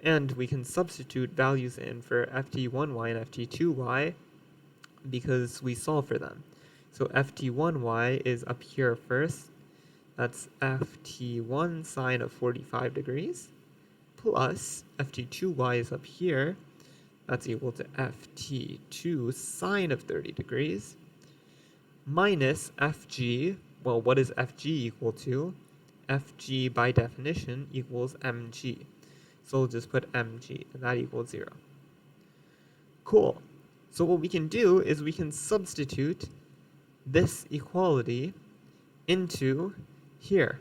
Speaker 1: And we can substitute values in for ft1y and ft2y, because we solve for them. So ft1y is up here first. That's ft1 sine of 45 degrees, plus ft2y is up here. That's equal to ft2 sine of 30 degrees, minus fg. Well, what is fg equal to? Fg, by definition, equals mg. So we'll just put mg, and that equals 0. Cool. So what we can do is we can substitute this equality into here.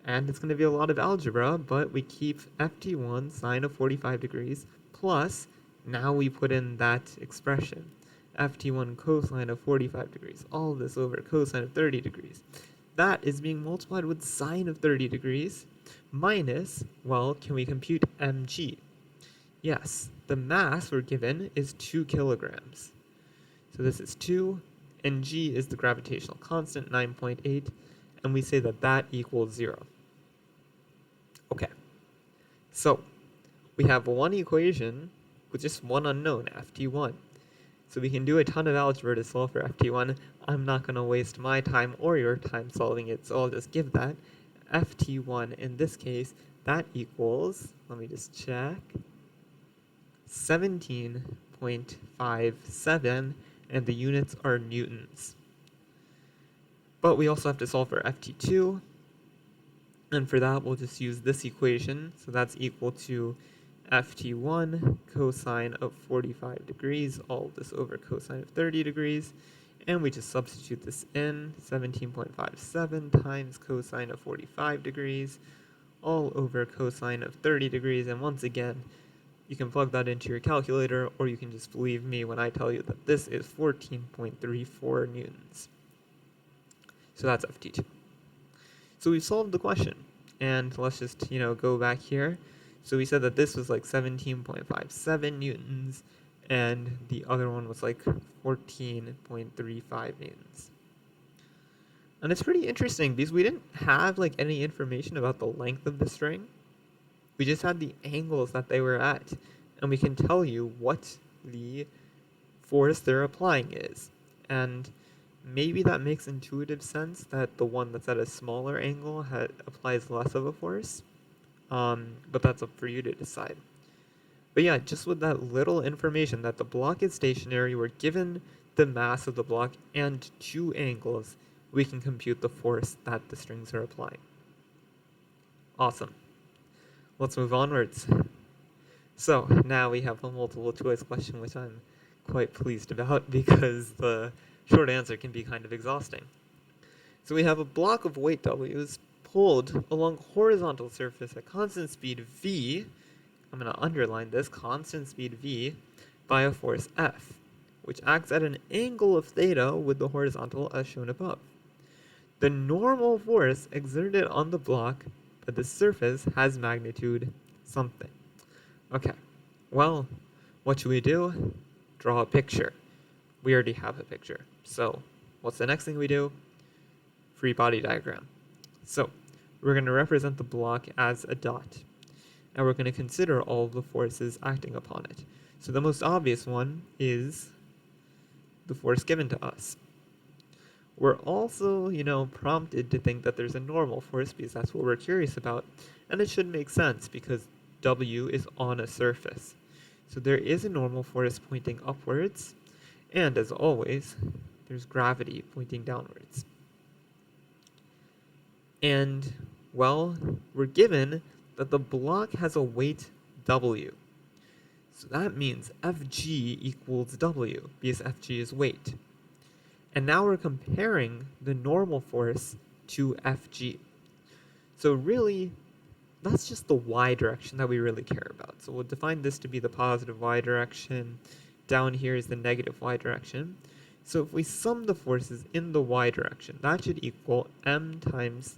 Speaker 1: And it's going to be a lot of algebra, but we keep ft1 sine of 45 degrees plus, now we put in that expression, ft1 cosine of 45 degrees, all of this over cosine of 30 degrees. That is being multiplied with sine of 30 degrees minus, well, can we compute mg? Yes, the mass we're given is 2 kilograms. So this is 2, and g is the gravitational constant, 9.8, and we say that that equals 0. Okay, so we have one equation with just one unknown, ft1. So we can do a ton of algebra to solve for ft1. I'm not going to waste my time or your time solving it, so I'll just give that. ft1 in this case, that equals, let me just check, 17.57, and the units are newtons. But we also have to solve for ft2, and for that we'll just use this equation, so that's equal to ft1 cosine of 45 degrees, all of this over cosine of 30 degrees, and we just substitute this in, 17.57 times cosine of 45 degrees, all over cosine of 30 degrees, and once again, you can plug that into your calculator, or you can just believe me when I tell you that this is 14.34 newtons. So that's ft2. So we've solved the question, and let's just, go back here. So we said that this was like 17.57 newtons, and the other one was like 14.35 newtons. And it's pretty interesting because we didn't have like any information about the length of the string. We just had the angles that they were at, and we can tell you what the force they're applying is. And maybe that makes intuitive sense that the one that's at a smaller angle applies less of a force, but that's up for you to decide. But yeah, just with that little information that the block is stationary, we're given the mass of the block and two angles, we can compute the force that the strings are applying. Awesome. Let's move onwards. So now we have a multiple choice question, which I'm quite pleased about because the short answer can be kind of exhausting. So we have a block of weight W's pulled along horizontal surface at constant speed v, I'm going to underline this, constant speed v, by a force F, which acts at an angle of theta with the horizontal as shown above. The normal force exerted on the block by the surface has magnitude something. Okay, well, what should we do? Draw a picture. We already have a picture. So what's the next thing we do? Free body diagram. So we're going to represent the block as a dot, and we're going to consider all of the forces acting upon it. So the most obvious one is the force given to us. We're also, prompted to think that there's a normal force because that's what we're curious about, and it should make sense because W is on a surface. So there is a normal force pointing upwards, and as always, there's gravity pointing downwards. And, well, we're given that the block has a weight W. So that means Fg equals W, because Fg is weight. And now we're comparing the normal force to Fg. So really, that's just the y direction that we really care about. So we'll define this to be the positive y direction. Down here is the negative y direction. So if we sum the forces in the y direction, that should equal m times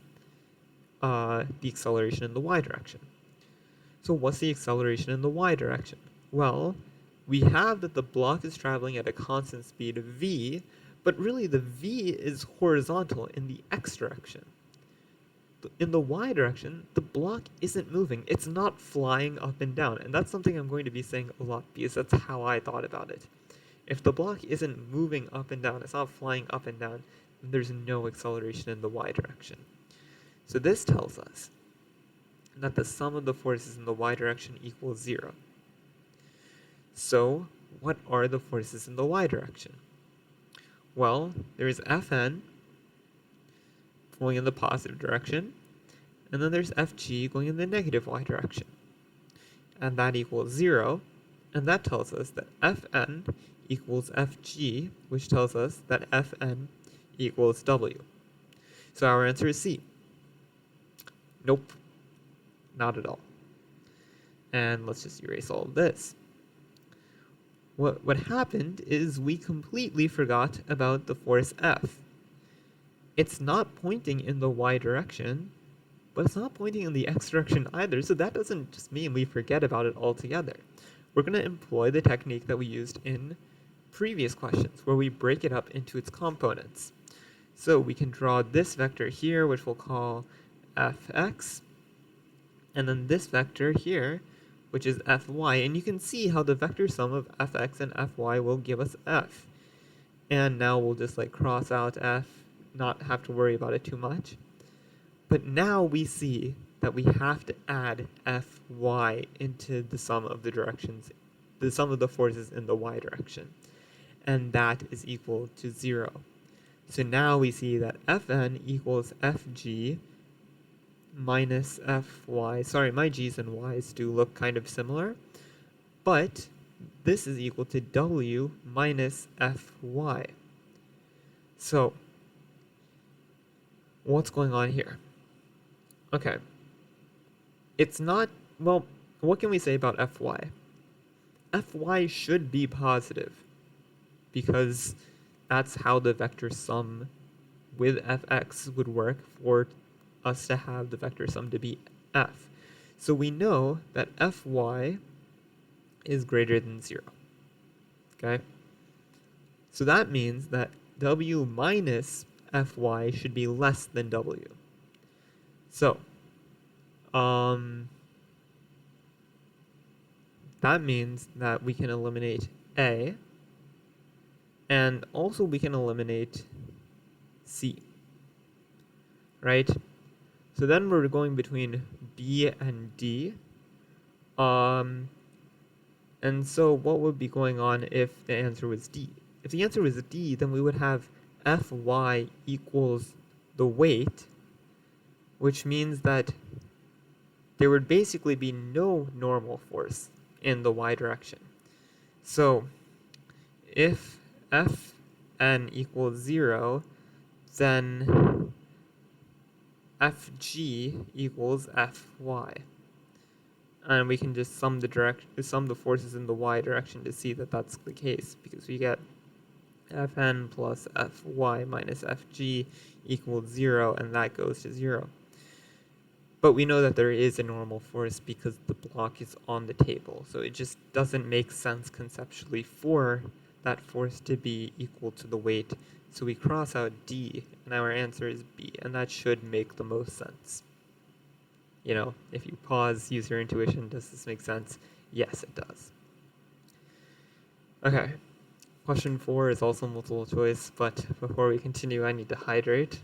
Speaker 1: the acceleration in the y direction. So what's the acceleration in the y direction? Well, we have that the block is traveling at a constant speed of v, but really the v is horizontal in the x direction. In the y direction, the block isn't moving. It's not flying up and down. And that's something I'm going to be saying a lot because that's how I thought about it. If the block isn't moving up and down, it's not flying up and down, then there's no acceleration in the y direction. So this tells us that the sum of the forces in the y direction equals 0. So what are the forces in the y direction? Well, there's Fn going in the positive direction, and then there's Fg going in the negative y direction. And that equals 0, and that tells us that Fn equals Fg, which tells us that Fn equals W. So our answer is C. Nope, not at all. And let's just erase all of this. What happened is we completely forgot about the force F. It's not pointing in the y direction, but it's not pointing in the x direction either, so that doesn't just mean we forget about it altogether. We're going to employ the technique that we used in previous questions, where we break it up into its components. So we can draw this vector here, which we'll call fx, and then this vector here, which is fy, and you can see how the vector sum of fx and fy will give us f. And now we'll just like cross out f, not have to worry about it too much. But now we see that we have to add fy into the sum of the directions, the sum of the forces in the y direction. And that is equal to 0. So now we see that Fn equals Fg minus Fy. Sorry, my g's and y's do look kind of similar. But this is equal to W minus Fy. So what's going on here? Okay. It's not, well, what can we say about Fy? Fy should be positive, because that's how the vector sum with fx would work for us to have the vector sum to be f. So we know that fy is greater than 0. Okay? So that means that w minus fy should be less than w. So, that means that we can eliminate a, and also we can eliminate c, right? So then we're going between b and d. And so what would be going on if the answer was d? If the answer was d, then we would have fy equals the weight, which means that there would basically be no normal force in the y direction. So if Fn equals 0, then Fg equals Fy. And we can just sum the forces in the y direction to see that that's the case, because we get Fn plus Fy minus Fg equals 0, and that goes to 0. But we know that there is a normal force because the block is on the table, so it just doesn't make sense conceptually for that force to be equal to the weight. So we cross out D, and our answer is B, and that should make the most sense. You know, if you pause, use your intuition, does this make sense? Yes, it does. Okay, question 4 is also multiple choice, but before we continue, I need to hydrate.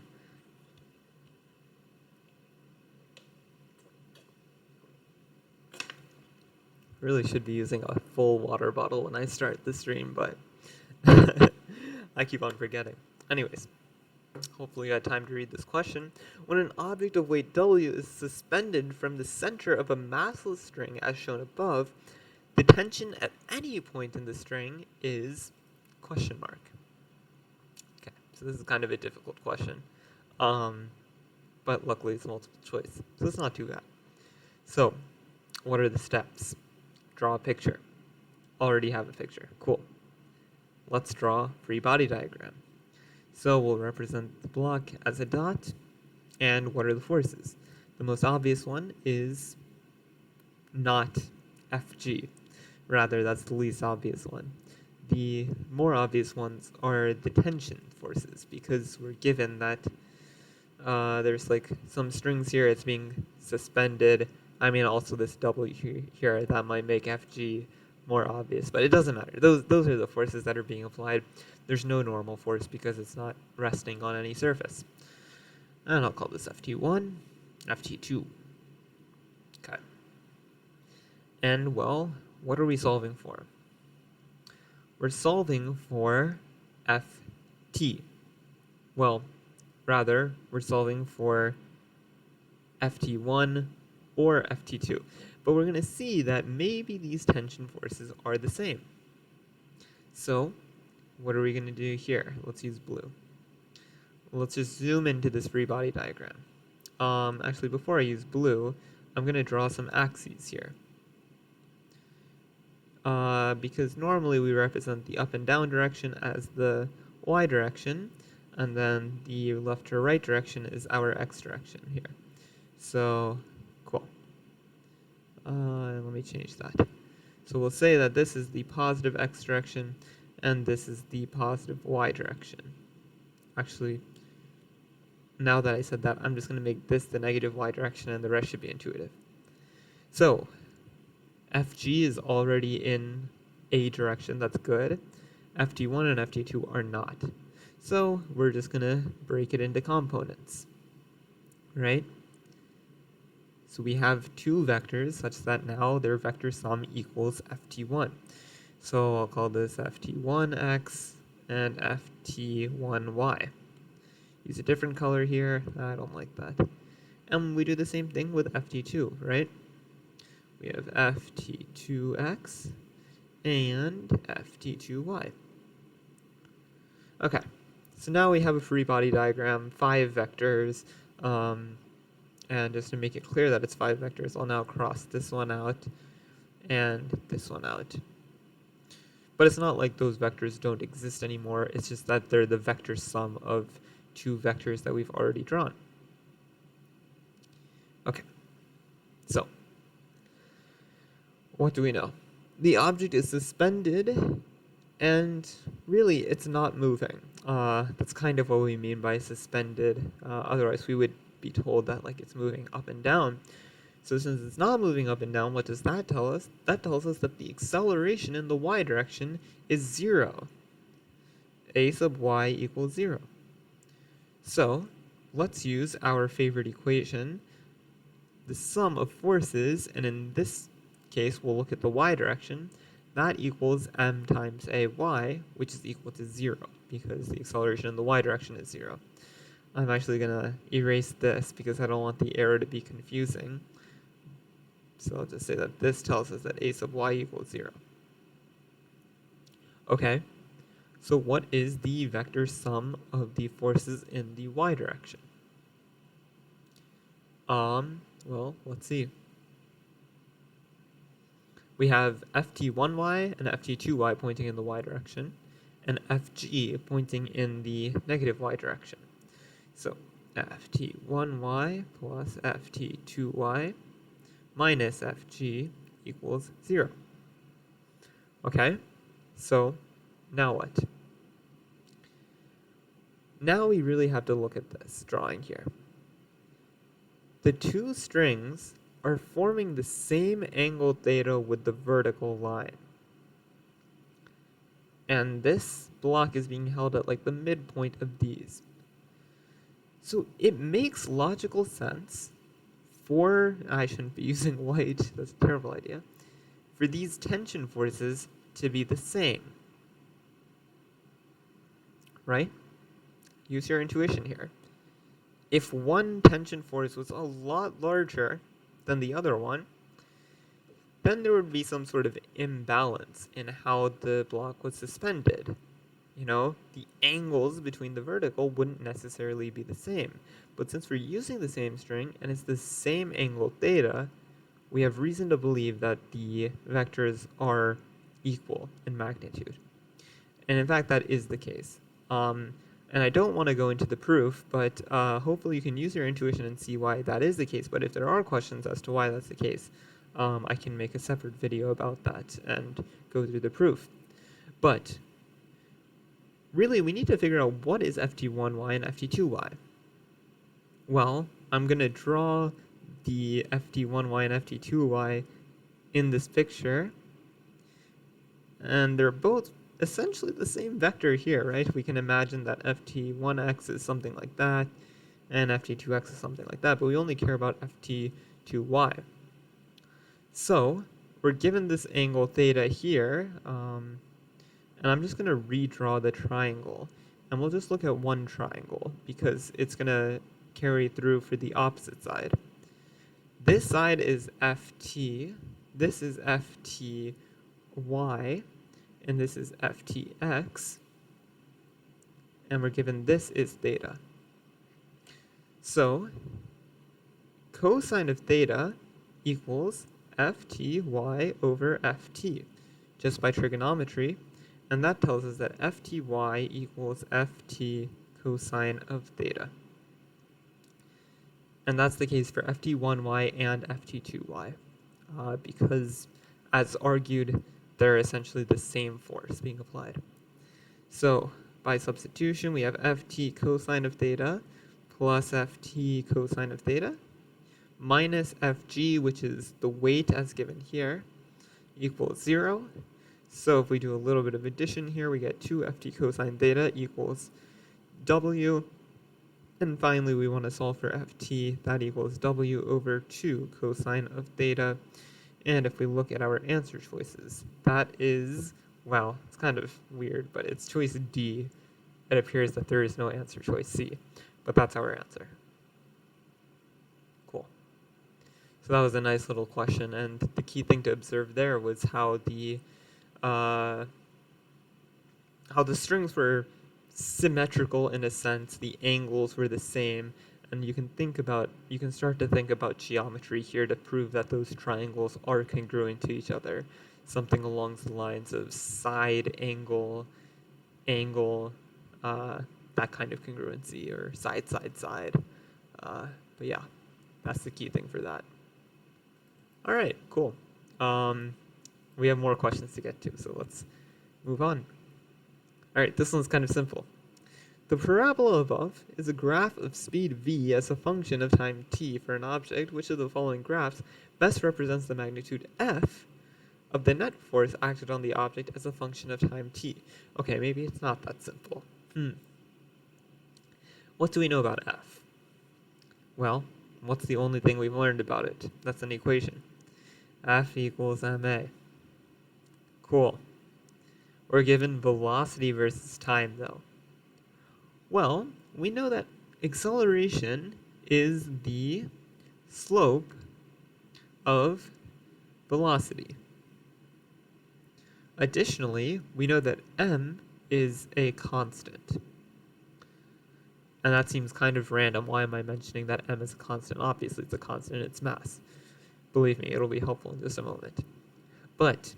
Speaker 1: Really should be using a full water bottle when I start the stream, but I keep on forgetting. Anyways, hopefully you had time to read this question. When an object of weight W is suspended from the center of a massless string as shown above, the tension at any point in the string is question mark. Okay, so this is kind of a difficult question. But luckily it's multiple choice, so it's not too bad. So, what are the steps? Draw a picture. Already have a picture. Cool. Let's draw free body diagram. So we'll represent the block as a dot. And what are the forces? The most obvious one is not Fg. Rather, that's the least obvious one. The more obvious ones are the tension forces, because we're given that there's like some strings here, it's being suspended. I mean, also this W here, that might make Fg more obvious, but it doesn't matter. Those are the forces that are being applied. There's no normal force because it's not resting on any surface. And I'll call this Ft1, Ft2. Okay. And, well, what are we solving for? We're solving for Ft. Well, rather, we're solving for Ft1 or Ft2. But we're going to see that maybe these tension forces are the same. So, what are we going to do here? Let's use blue. Let's just zoom into this free body diagram. actually before I use blue, I'm going to draw some axes here. Because normally we represent the up and down direction as the y direction, and then the left or right direction is our x direction here. So, cool. Let me change that. So we'll say that this is the positive x direction, and this is the positive y direction. Actually, now that I said that, I'm just going to make this the negative y direction, and the rest should be intuitive. So, FG is already in a direction, that's good. FT1 and FT2 are not. So we're just going to break it into components, right? So we have two vectors such that now their vector sum equals FT1. So I'll call this FT1x and FT1y. Use a different color here. I don't like that. And we do the same thing with FT2, right? We have FT2x and FT2y. Okay, so now we have a free body diagram, 5 vectors, and just to make it clear that it's 5 vectors, I'll now cross this one out and this one out. But it's not like those vectors don't exist anymore, it's just that they're the vector sum of 2 vectors that we've already drawn. Okay, so what do we know? The object is suspended, and really it's not moving. That's kind of what we mean by suspended. Otherwise we would be told that like it's moving up and down. So since it's not moving up and down, what does that tell us? That tells us that the acceleration in the y direction is 0. A sub y equals 0. So let's use our favorite equation, the sum of forces, and in this case we'll look at the y direction. That equals m times ay, which is equal to 0, because the acceleration in the y direction is 0. I'm actually going to erase this because I don't want the arrow to be confusing. So I'll just say that this tells us that a sub y equals 0. Okay, so what is the vector sum of the forces in the y direction? Well, let's see. We have ft1y and ft2y pointing in the y direction, and fg pointing in the negative y direction. So ft1y plus ft2y minus fg equals 0. Okay, so now what? Now we really have to look at this drawing here. The two strings are forming the same angle theta with the vertical line. And this block is being held at like the midpoint of these. So it makes logical sense for, I shouldn't be using white, that's a terrible idea, for these tension forces to be the same. Right? Use your intuition here. If one tension force was a lot larger than the other one, then there would be some sort of imbalance in how the block was suspended. You know, the angles between the vertical wouldn't necessarily be the same. But since we're using the same string and it's the same angle theta, we have reason to believe that the vectors are equal in magnitude. And in fact, that is the case. And I don't want to go into the proof, but hopefully you can use your intuition and see why that is the case. But if there are questions as to why that's the case, I can make a separate video about that and go through the proof. But really, we need to figure out what is ft1y and ft2y. Well, I'm going to draw the ft1y and ft2y in this picture. And they're both essentially the same vector here, right? We can imagine that ft1x is something like that, and ft2x is something like that, but we only care about ft2y. So we're given this angle theta here, and I'm just going to redraw the triangle, and we'll just look at one triangle because it's going to carry through for the opposite side. This side is ft, this is fty, and this is ftx, and we're given this is theta. So cosine of theta equals fty over ft, just by trigonometry, and that tells us that fty equals ft cosine of theta. And that's the case for ft1y and ft2y, because, as argued, they're essentially the same force being applied. So, by substitution, we have ft cosine of theta plus ft cosine of theta minus fg, which is the weight as given here, equals 0. So if we do a little bit of addition here, we get 2 ft cosine theta equals w. And finally, we want to solve for ft. That equals w over 2 cosine of theta. And if we look at our answer choices, that is, well, it's kind of weird, but it's choice D. It appears that there is no answer choice C, but that's our answer. Cool. So that was a nice little question, and the key thing to observe there was how the strings were symmetrical in a sense, the angles were the same, and you can start to think about geometry here to prove that those triangles are congruent to each other. Something along the lines of side angle, that kind of congruency, or side. But yeah, that's the key thing for that. All right, cool. We have more questions to get to, so let's move on. All right, this one's kind of simple. The parabola above is a graph of speed v as a function of time t for an object. Which of the following graphs best represents the magnitude f of the net force acted on the object as a function of time t? Okay, maybe it's not that simple. What do we know about f? Well, what's the only thing we've learned about it? That's an equation. F equals ma. Cool. We're given velocity versus time, though. Well, we know that acceleration is the slope of velocity. Additionally, we know that m is a constant. And that seems kind of random. Why am I mentioning that m is a constant? Obviously, it's a constant, it's mass. Believe me, it'll be helpful in just a moment. But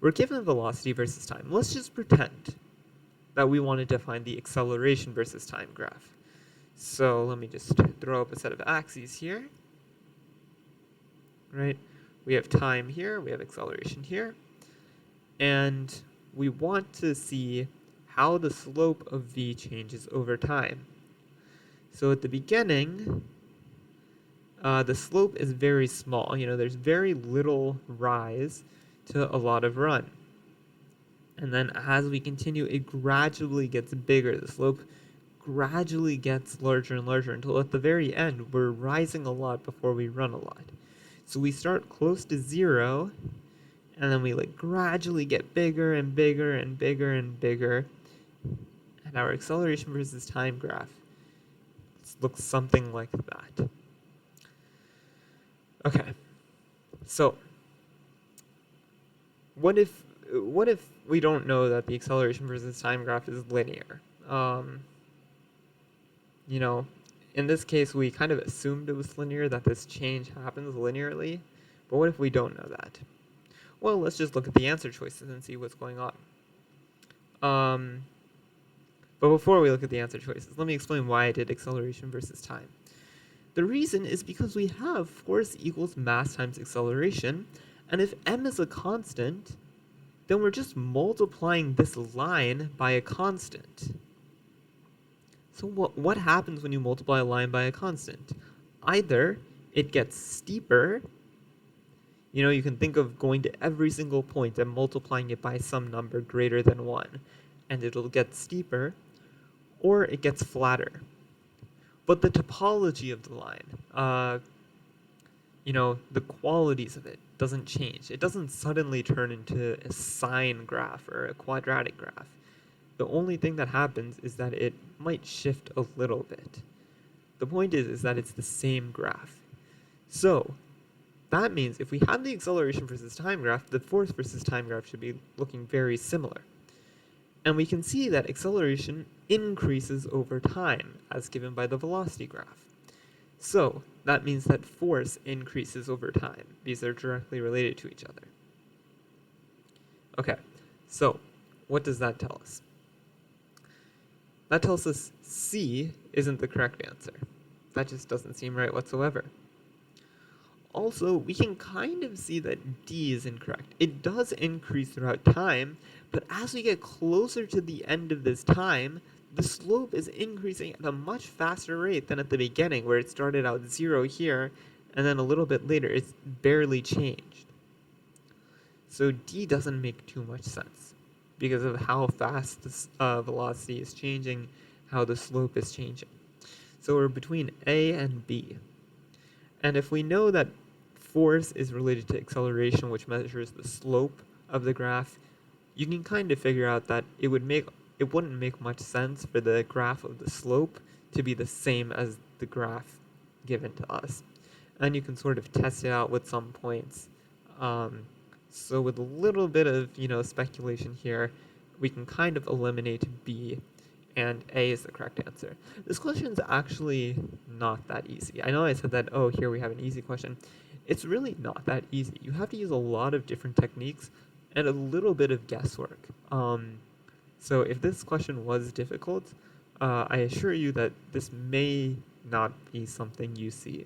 Speaker 1: we're given velocity versus time. Let's just pretend that we wanted to find the acceleration versus time graph. So let me just throw up a set of axes here. Right? We have time here, we have acceleration here. And we want to see how the slope of v changes over time. So at the beginning, the slope is very small. There's very little rise to a lot of run. And then as we continue, it gradually gets bigger. The slope gradually gets larger and larger until at the very end, we're rising a lot before we run a lot. So we start close to 0, and then we gradually get bigger and bigger and bigger and bigger. And our acceleration versus time graph looks something like that. Okay, so what if we don't know that the acceleration versus time graph is linear? In this case, we kind of assumed it was linear, that this change happens linearly. But what if we don't know that? Well, let's just look at the answer choices and see what's going on. But before we look at the answer choices, let me explain why I did acceleration versus time. The reason is because we have force equals mass times acceleration, and if m is a constant, then we're just multiplying this line by a constant. So what happens when you multiply a line by a constant? Either it gets steeper, you can think of going to every single point and multiplying it by some number greater than 1, and it'll get steeper, or it gets flatter. But the topology of the line, the qualities of it doesn't change. It doesn't suddenly turn into a sine graph or a quadratic graph. The only thing that happens is that it might shift a little bit. The point is that it's the same graph. So that means if we have the acceleration versus time graph, the force versus time graph should be looking very similar. And we can see that acceleration increases over time, as given by the velocity graph. So that means that force increases over time because they're directly related to each other. Okay, so what does that tell us? That tells us C isn't the correct answer. That just doesn't seem right whatsoever. Also, we can kind of see that D is incorrect. It does increase throughout time, but as we get closer to the end of this time, the slope is increasing at a much faster rate than at the beginning, where it started out 0 here, and then a little bit later it's barely changed. So D doesn't make too much sense because of how fast the velocity is changing, how the slope is changing. So we're between A and B. And if we know that force is related to acceleration, which measures the slope of the graph, you can kind of figure out that it wouldn't make much sense for the graph of the slope to be the same as the graph given to us. And you can sort of test it out with some points. So with a little bit of speculation here, we can kind of eliminate B, and A is the correct answer. This question is actually not that easy. I know I said that, oh, here we have an easy question. It's really not that easy. You have to use a lot of different techniques and a little bit of guesswork. So if this question was difficult, I assure you that this may not be something you see.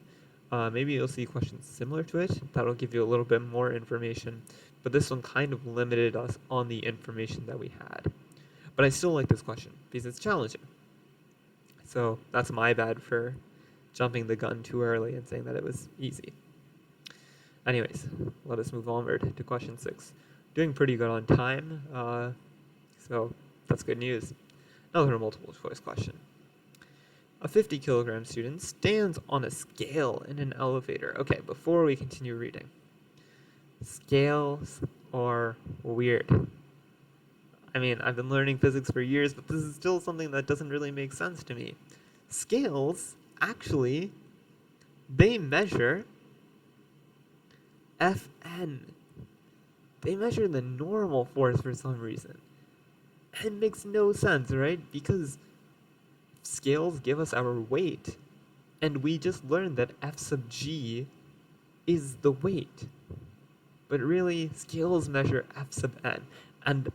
Speaker 1: Maybe you'll see questions similar to it. That'll give you a little bit more information. But this one kind of limited us on the information that we had. But I still like this question because it's challenging. So that's my bad for jumping the gun too early and saying that it was easy. Anyways, let us move onward to question 6. Doing pretty good on time, so that's good news. Another multiple choice question. A 50 kilogram student stands on a scale in an elevator. Okay, before we continue reading. Scales are weird. I mean, I've been learning physics for years, but this is still something that doesn't really make sense to me. Scales, actually, they measure Fn. They measure the normal force for some reason. It makes no sense, right? Because scales give us our weight, and we just learned that F sub g is the weight. But really, scales measure F sub n. And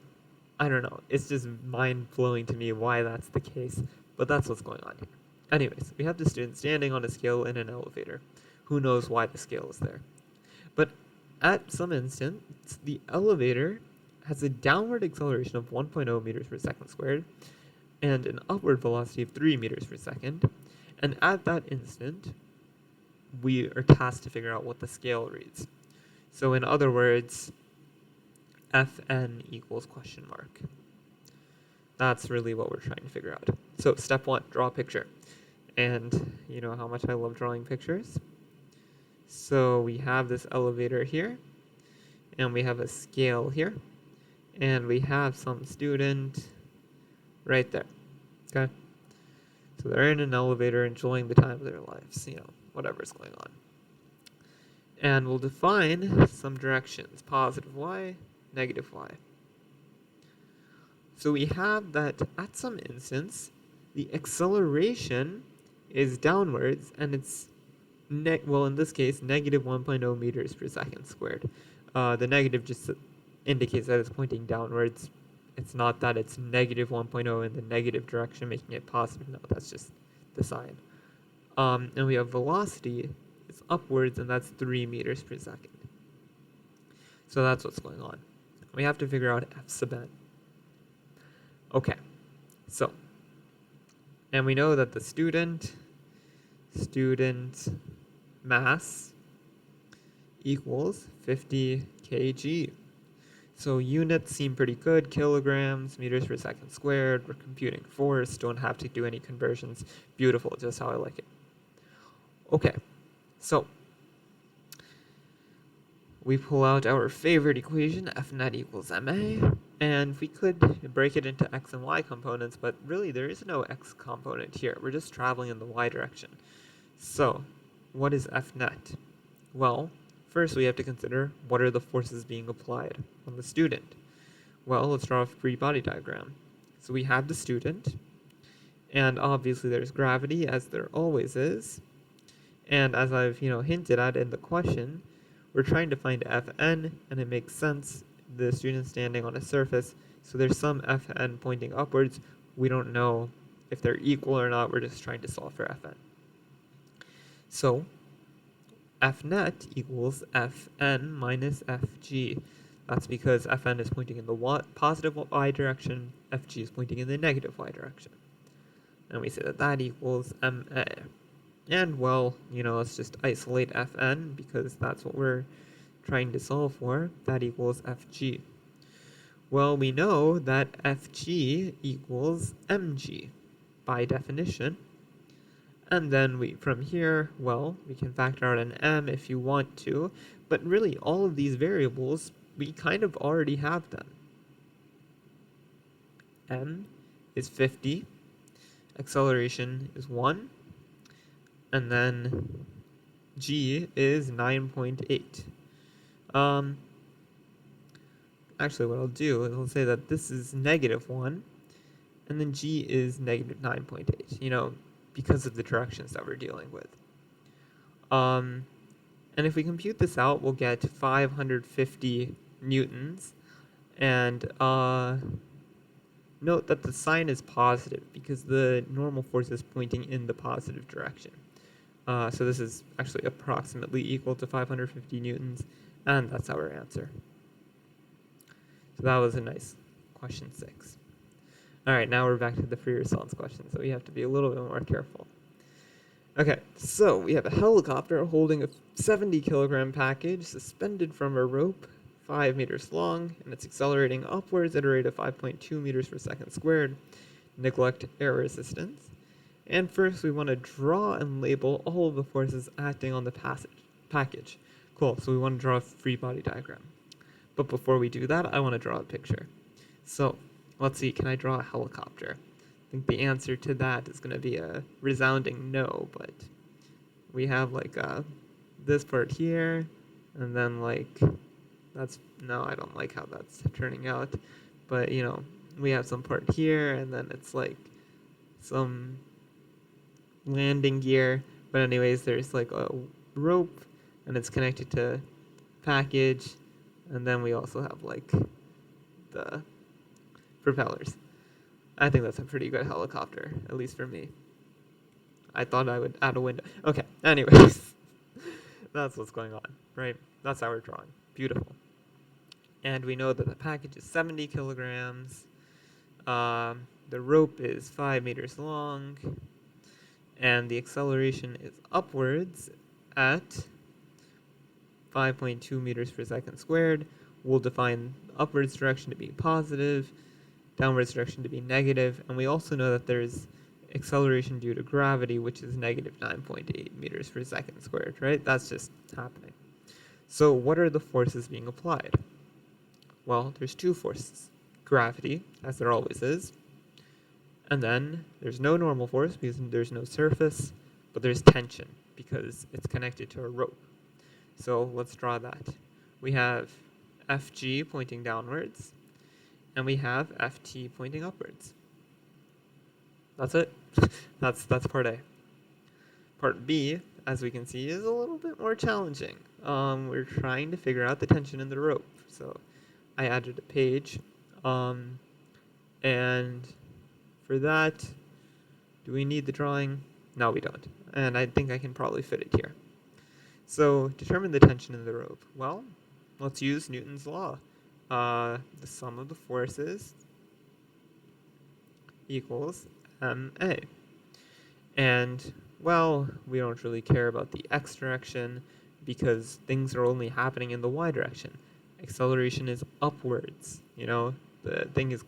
Speaker 1: I don't know, it's just mind-blowing to me why that's the case, but that's what's going on here. Anyways, we have the student standing on a scale in an elevator. Who knows why the scale is there? But at some instance, the elevator has a downward acceleration of 1.0 meters per second squared and an upward velocity of 3 meters per second. And at that instant, we are tasked to figure out what the scale reads. So in other words, Fn equals question mark. That's really what we're trying to figure out. So step 1, draw a picture. And you know how much I love drawing pictures. So we have this elevator here, and we have a scale here, and we have some student right there. Okay? So they're in an elevator enjoying the time of their lives, whatever's going on. And we'll define some directions, positive y, negative y. So we have that at some instance, the acceleration is downwards, and it's, in this case, negative 1.0 meters per second squared. The negative just indicates that it's pointing downwards. It's not that it's negative 1.0 in the negative direction, making it positive. No, that's just the sign. And we have velocity. It's upwards, and that's 3 meters per second. So that's what's going on. We have to figure out F sub n. Okay, so, and we know that the student mass equals 50 kg. So units seem pretty good, kilograms, meters per second squared. We're computing force, don't have to do any conversions. Beautiful, just how I like it. Okay, so we pull out our favorite equation, F net equals ma, and we could break it into x and y components, but really there is no x component here. We're just traveling in the y direction. So what is F net? Well, first we have to consider what are the forces being applied on the student. Well, let's draw a free body diagram. So we have the student, and obviously there's gravity, as there always is, And as I've hinted at in the question, we're trying to find Fn, and it makes sense. The student's standing on a surface, so there's some Fn pointing upwards. We don't know if they're equal or not. We're just trying to solve for Fn. So Fnet equals Fn minus Fg. That's because Fn is pointing in the positive y direction, Fg is pointing in the negative y direction. And we say that that equals Ma. And well, let's just isolate Fn because that's what we're trying to solve for. That equals Fg. Well, we know that Fg equals Mg by definition. And then from here, well, we can factor out an m if you want to, but really all of these variables, we kind of already have them. M is 50, acceleration is 1, and then g is 9.8. Actually, what I'll do is I'll say that this is -1, and then g is -9.8, because of the directions that we're dealing with. And if we compute this out, we'll get 550 newtons. And note that the sign is positive because the normal force is pointing in the positive direction. So this is actually approximately equal to 550 newtons, and that's our answer. So that was a nice question 6. All right, now we're back to the free response question, so we have to be a little bit more careful. Okay, so we have a helicopter holding a 70-kilogram package suspended from a rope 5 meters long, and it's accelerating upwards at a rate of 5.2 meters per second squared. Neglect air resistance. And first, we want to draw and label all of the forces acting on the package. Cool, so we want to draw a free body diagram. But before we do that, I want to draw a picture. So let's see, can I draw a helicopter? I think the answer to that is going to be a resounding no, but we have this part here, and then no, I don't like how that's turning out, but we have some part here, and then it's like some landing gear, but anyways, there's like a rope, and it's connected to package, and then we also have the propellers. I think that's a pretty good helicopter, at least for me. I thought I would add a window. Okay, anyways, that's what's going on, right? That's our drawing. Beautiful. And we know that the package is 70 kilograms. The rope is 5 meters long. And the acceleration is upwards at 5.2 meters per second squared. We'll define upwards direction to be positive, downwards direction to be negative, and we also know that there's acceleration due to gravity, which is -9.8 meters per second squared, right? That's just happening. So what are the forces being applied? Well, there's two forces. Gravity, as there always is, and then there's no normal force because there's no surface, but there's tension because it's connected to a rope. So let's draw that. We have Fg pointing downwards, and we have Ft pointing upwards. That's it. That's part A. Part B, as we can see, is a little bit more challenging. We're trying to figure out the tension in the rope. So I added a page, and for that, do we need the drawing? No, we don't. And I think I can probably fit it here. So determine the tension in the rope. Well, let's use Newton's law. The sum of the forces equals ma. And, well, we don't really care about the x direction because things are only happening in the y direction. Acceleration is upwards, the thing is,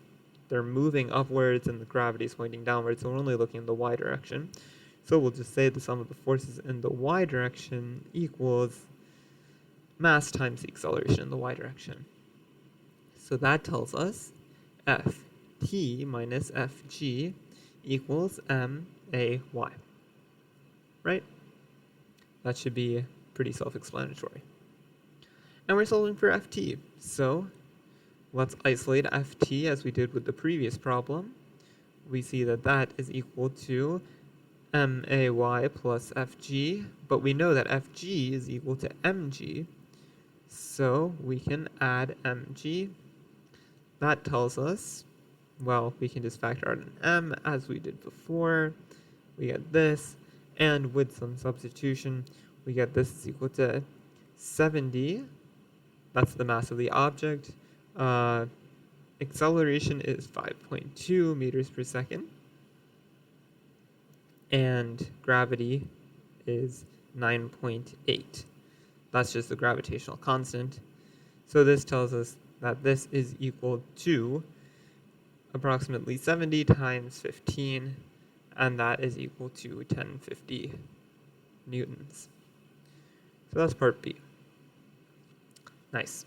Speaker 1: they're moving upwards and the gravity is pointing downwards, so we're only looking in the y direction. So we'll just say the sum of the forces in the y direction equals mass times the acceleration in the y direction. So that tells us Ft minus Fg equals MAY. Right? That should be pretty self-explanatory. And we're solving for Ft. So let's isolate Ft as we did with the previous problem. We see that that is equal to may plus fg, but we know that fg is equal to mg, so we can add mg. That tells us, well, we can just factor out an m as we did before. We get this, and with some substitution, we get this is equal to 70. That's the mass of the object. Acceleration is 5.2 meters per second. And gravity is 9.8. That's just the gravitational constant. So this tells us that this is equal to approximately 70 times 15, and that is equal to 1050 newtons. So that's part B. Nice.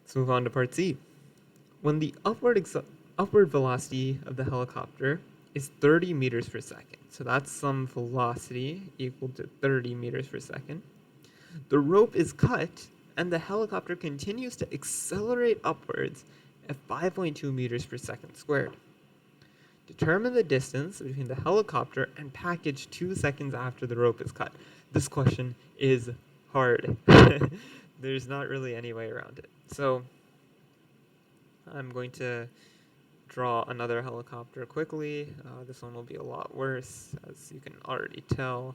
Speaker 1: Let's move on to part C. When the upward velocity of the helicopter is 30 meters per second, so that's some velocity equal to 30 meters per second, the rope is cut and the helicopter continues to accelerate upwards at 5.2 meters per second squared. Determine the distance between the helicopter and package 2 seconds after the rope is cut. This question is hard. There's not really any way around it. So I'm going to draw another helicopter quickly. This one will be a lot worse, as you can already tell.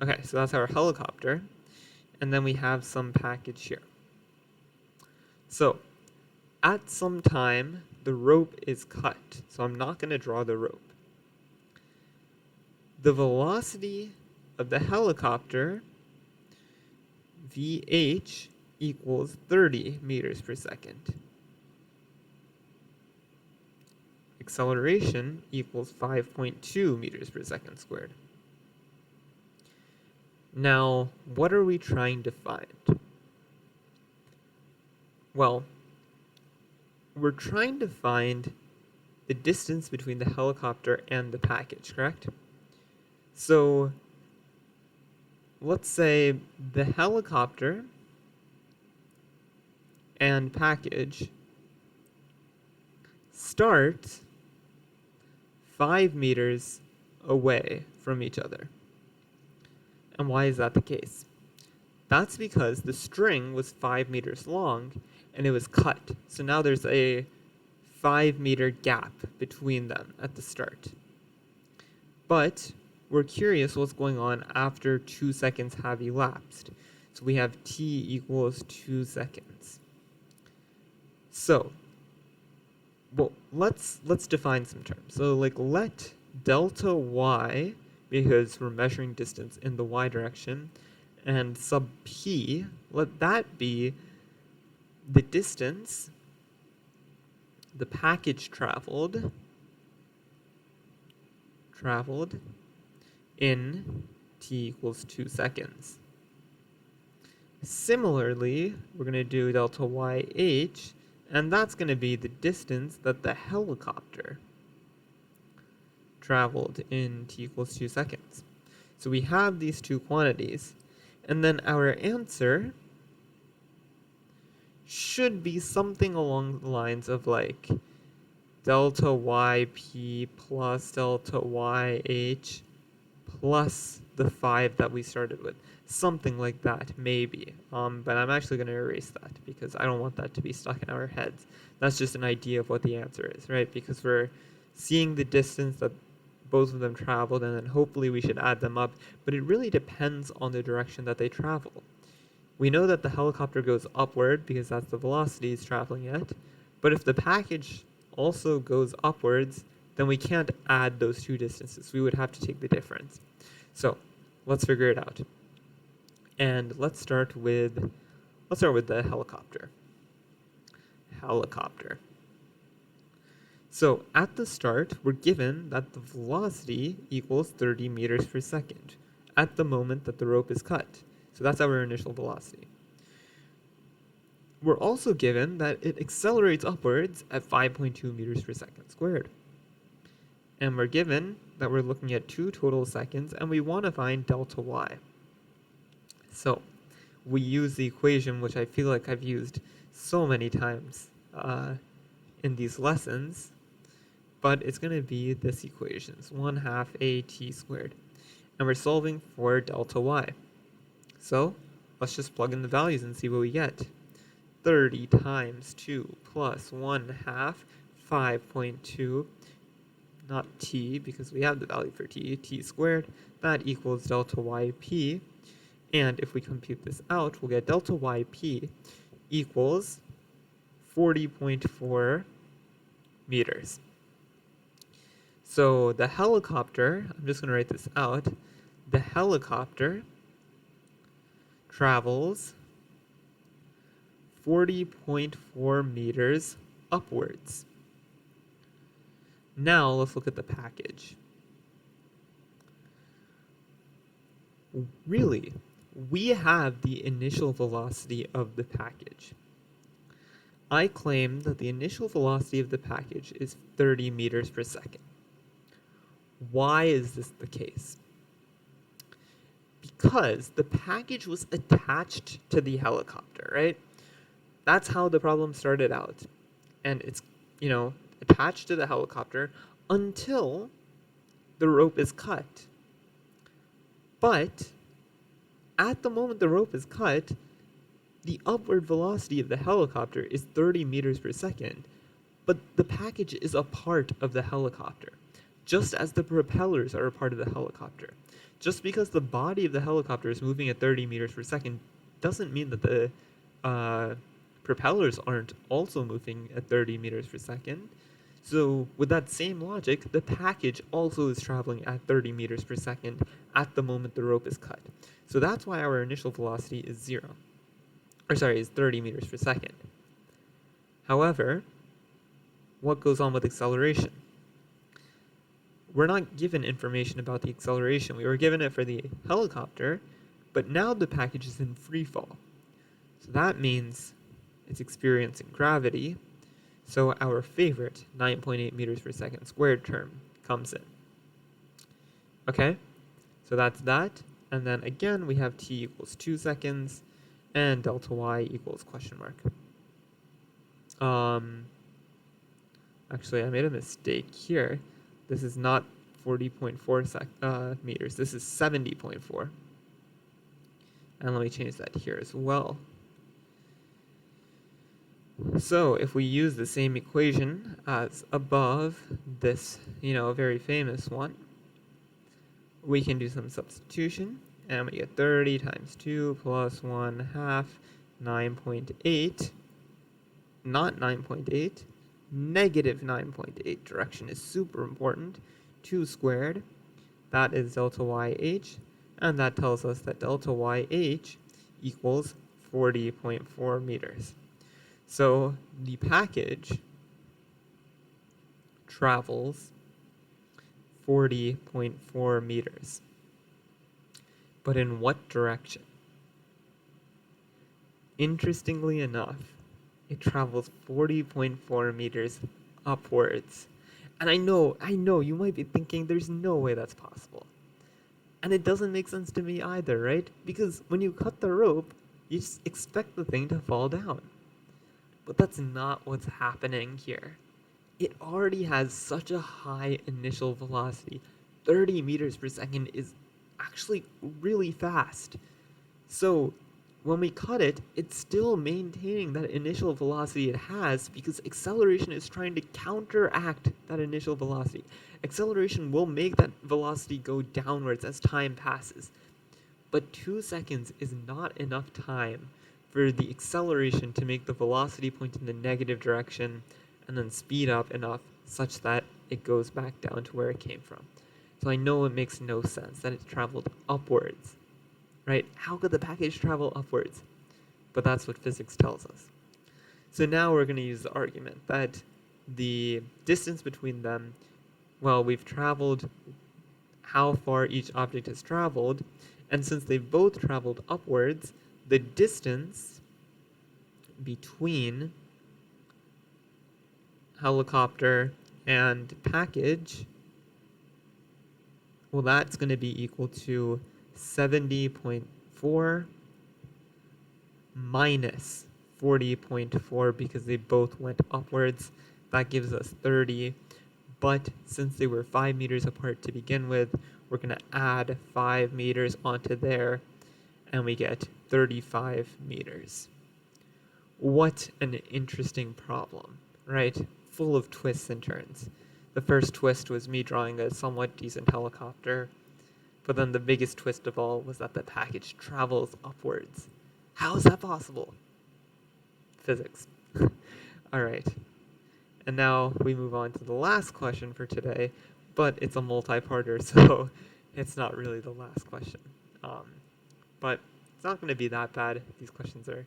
Speaker 1: Okay, so that's our helicopter. And then we have some package here. So at some time, the rope is cut. So I'm not going to draw the rope. The velocity of the helicopter, VH, equals 30 meters per second. Acceleration equals 5.2 meters per second squared. Now, what are we trying to find? Well, we're trying to find the distance between the helicopter and the package, correct? So let's say the helicopter and package start 5 meters away from each other. And why is that the case? That's because the string was 5 meters long and it was cut. So now there's a 5-meter gap between them at the start. But we're curious what's going on after 2 seconds have elapsed. So we have t equals 2 seconds. So, well, let's define some terms. So let delta y, because we're measuring distance in the y direction, and sub p, let that be the distance the package traveled in t equals 2 seconds. Similarly, we're going to do delta yh, and that's going to be the distance that the helicopter traveled in t equals 2 seconds. So we have these two quantities, and then our answer should be something along the lines of like delta yp plus delta yh plus the 5 that we started with. Something like that, maybe. But I'm actually going to erase that because I don't want that to be stuck in our heads. That's just an idea of what the answer is, right? Because we're seeing the distance that both of them traveled, and then hopefully we should add them up. But it really depends on the direction that they travel. We know that the helicopter goes upward because that's the velocity it's traveling at. But if the package also goes upwards, then we can't add those two distances. We would have to take the difference. So let's figure it out. And let's start with the helicopter. So at the start, we're given that the velocity equals 30 meters per second at the moment that the rope is cut. So that's our initial velocity. We're also given that it accelerates upwards at 5.2 meters per second squared. And we're given that we're looking at 2 total seconds, and we want to find delta y. So we use the equation, which I feel like I've used so many times in these lessons, but it's going to be this equation. It's 1/2 at squared. And we're solving for delta y. So let's just plug in the values and see what we get. 30 times 2 plus 1/2, 5.2, not t because we have the value for t squared, that equals delta yp. And if we compute this out, we'll get delta yp equals 40.4 meters. So the helicopter, I'm just going to write this out, the helicopter travels 40.4 meters upwards. Now let's look at the package. Really, we have the initial velocity of the package. I claim that the initial velocity of the package is 30 meters per second. Why is this the case? Because the package was attached to the helicopter, right? That's how the problem started out. And it's, attached to the helicopter until the rope is cut. But at the moment the rope is cut, the upward velocity of the helicopter is 30 meters per second, but the package is a part of the helicopter, just as the propellers are a part of the helicopter. Just because the body of the helicopter is moving at 30 meters per second doesn't mean that the propellers aren't also moving at 30 meters per second. So with that same logic, the package also is traveling at 30 meters per second at the moment the rope is cut. So that's why our initial velocity is 30 meters per second. However, what goes on with acceleration? We're not given information about the acceleration. We were given it for the helicopter, but now the package is in free fall. So that means it's experiencing gravity. So our favorite 9.8 meters per second squared term comes in. Okay, so that's that. And then again, we have t equals 2 seconds and delta y equals question mark. Actually, I made a mistake here. This is not 40.4 meters. This is 70.4. And let me change that here as well. So if we use the same equation as above, this, very famous one, we can do some substitution, and we get 30 times 2 plus 1/2, 9.8, not 9.8, negative 9.8. Direction is super important. 2 squared, that is delta YH, and that tells us that delta YH equals 40.4 meters. So the package travels 40.4 meters. But in what direction? Interestingly enough, it travels 40.4 meters upwards. And I know, you might be thinking there's no way that's possible. And it doesn't make sense to me either, right? Because when you cut the rope, you just expect the thing to fall down. But that's not what's happening here. It already has such a high initial velocity. 30 meters per second is actually really fast. So when we cut it, it's still maintaining that initial velocity it has because acceleration is trying to counteract that initial velocity. Acceleration will make that velocity go downwards as time passes. But 2 seconds is not enough time for the acceleration to make the velocity point in the negative direction and then speed up enough such that it goes back down to where it came from. So I know it makes no sense that it traveled upwards, right? How could the package travel upwards? But that's what physics tells us. So now we're going to use the argument that the distance between them, well, we've traveled how far each object has traveled, and since they've both traveled upwards, the distance between helicopter and package, well, that's going to be equal to 70.4 minus 40.4 because they both went upwards. That gives us 30. but since they were 5 meters apart to begin with, we're going to add 5 meters onto there, and we get 35 meters. What an interesting problem, right? Full of twists and turns. The first twist was me drawing a somewhat decent helicopter, but then the biggest twist of all was that the package travels upwards. How is that possible? Physics. All right. And now we move on to the last question for today, but it's a multi-parter, so it's not really the last question. But it's not going to be that bad. These questions are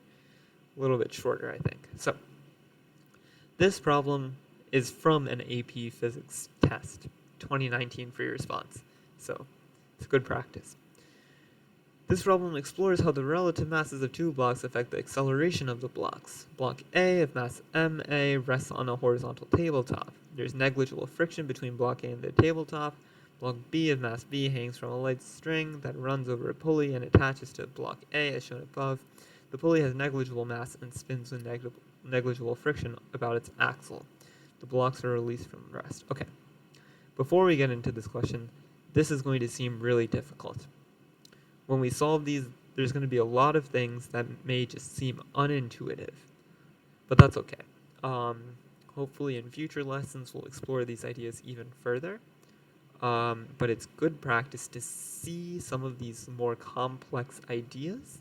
Speaker 1: a little bit shorter, I think. So this problem is from an AP Physics test, 2019 free response. So it's good practice. This problem explores how the relative masses of two blocks affect the acceleration of the blocks. Block A of mass ma rests on a horizontal tabletop. There's negligible friction between block A and the tabletop. Block B of mass B hangs from a light string that runs over a pulley and attaches to block A as shown above. The pulley has negligible mass and spins with negligible friction about its axle. The blocks are released from rest. Okay, before we get into this question, this is going to seem really difficult. When we solve these, there's going to be a lot of things that may just seem unintuitive, but that's okay. Hopefully in future lessons we'll explore these ideas even further, but it's good practice to see some of these more complex ideas,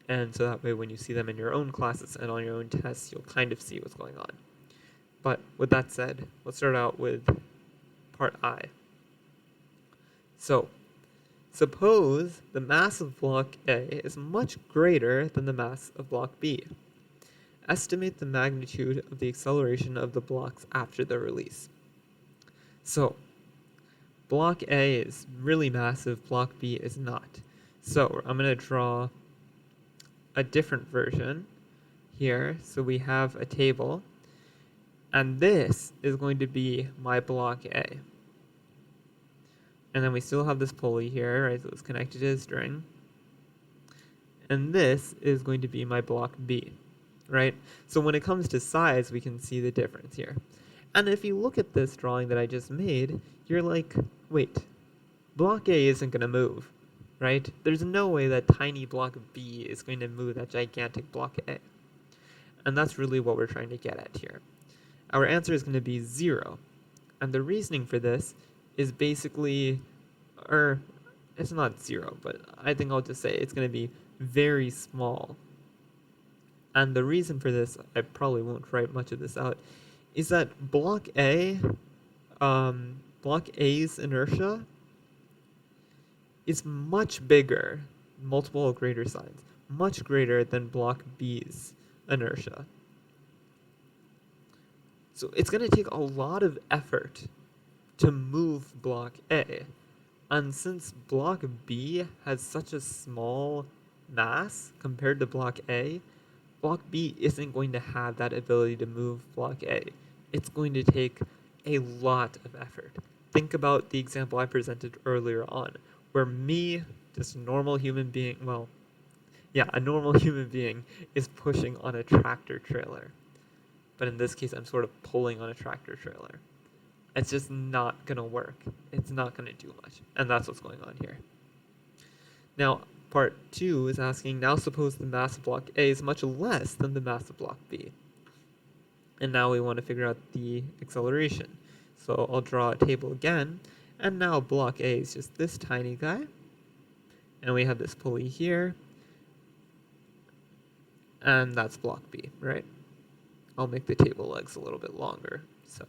Speaker 1: and so that way when you see them in your own classes and on your own tests, you'll kind of see what's going on. But with that said, let's start out with part I. So, suppose the mass of block A is much greater than the mass of block B. Estimate the magnitude of the acceleration of the blocks after the release. So, block A is really massive, block B is not. So, I'm going to draw a different version here. So we have a table, and this is going to be my block A. And then we still have this pulley here, right? So it's connected to a string. And this is going to be my block B, right? So when it comes to size, we can see the difference here. And if you look at this drawing that I just made, you're like, wait, block A isn't going to move, right? There's no way that tiny block B is going to move that gigantic block A. And that's really what we're trying to get at here. Our answer is going to be 0. And the reasoning for this is basically, or it's not 0, but I think I'll just say it's going to be very small. And the reason for this, I probably won't write much of this out, is that block A's inertia is much bigger, multiple of greater signs, much greater than block B's inertia. So it's going to take a lot of effort to move block A. And since block B has such a small mass compared to block A, block B isn't going to have that ability to move block A. It's going to take a lot of effort. Think about the example I presented earlier on, where me, just a normal human being, a normal human being is pushing on a tractor trailer. But in this case, I'm sort of pulling on a tractor trailer. It's just not going to work. It's not going to do much. And that's what's going on here. Now, part 2 is asking, now suppose the mass of block A is much less than the mass of block B. And now we want to figure out the acceleration. So I'll draw a table again. And now block A is just this tiny guy. And we have this pulley here. And that's block B, right? I'll make the table legs a little bit longer. So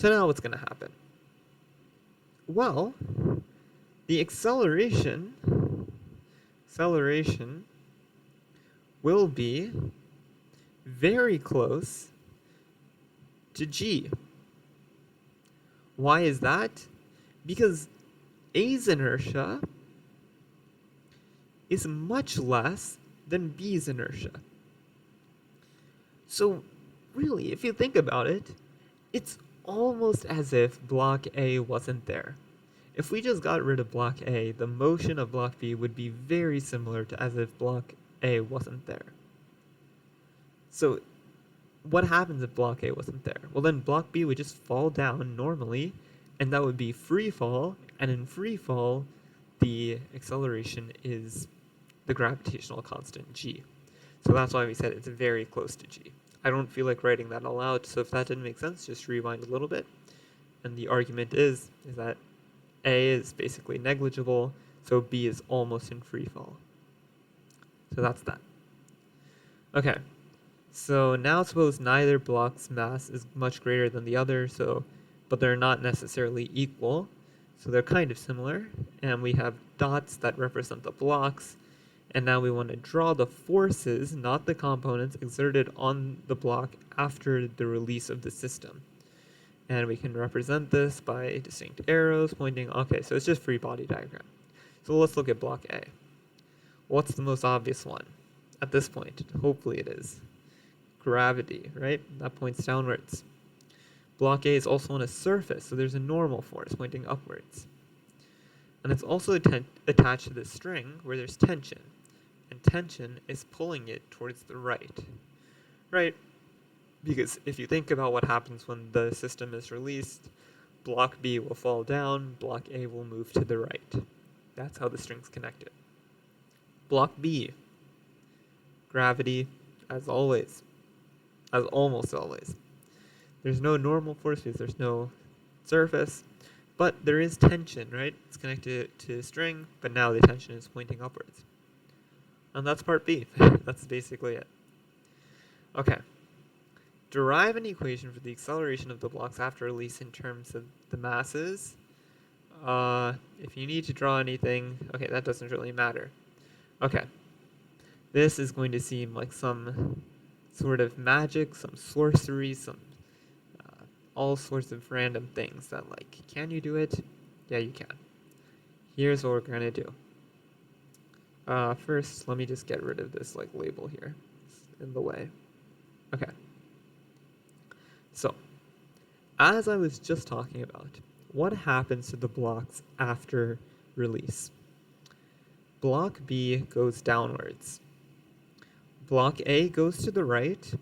Speaker 1: now what's going to happen? Well, the acceleration will be very close to G. Why is that? Because A's inertia is much less than B's inertia. So really, if you think about it, it's almost as if block A wasn't there. If we just got rid of block A, the motion of block B would be very similar to as if block A wasn't there. So what happens if block A wasn't there? Well, then block B would just fall down normally, and that would be free fall, and in free fall, the acceleration is the gravitational constant g. So that's why we said it's very close to g. I don't feel like writing that all out, so if that didn't make sense, just rewind a little bit. And the argument is that A is basically negligible, so B is almost in free fall. So that's that. Okay, so now suppose neither block's mass is much greater than the other, but they're not necessarily equal. So they're kind of similar, and we have dots that represent the blocks, and now we want to draw the forces, not the components, exerted on the block after the release of the system. And we can represent this by distinct arrows pointing, okay, so it's just free body diagram. So let's look at block A. What's the most obvious one at this point? Hopefully it is gravity, right? That points downwards. Block A is also on a surface, so there's a normal force pointing upwards. And it's also attached to the string where there's tension. And tension is pulling it towards the right. Right? Because if you think about what happens when the system is released, block B will fall down, block A will move to the right. That's how the string's connected. Block B, gravity, as always, as almost always. There's no normal force because there's no surface, but there is tension, right? It's connected to a string, but now the tension is pointing upwards. And that's part B. That's basically it. Okay. Derive an equation for the acceleration of the blocks after release in terms of the masses. If you need to draw anything, okay, that doesn't really matter. Okay. This is going to seem like some sort of magic, some sorcery, all sorts of random things that, like, can you do it? Yeah, you can. Here's what we're going to do. First, let me just get rid of this label here. It's in the way. Okay. So, as I was just talking about, what happens to the blocks after release? Block B goes downwards. Block A goes to the right,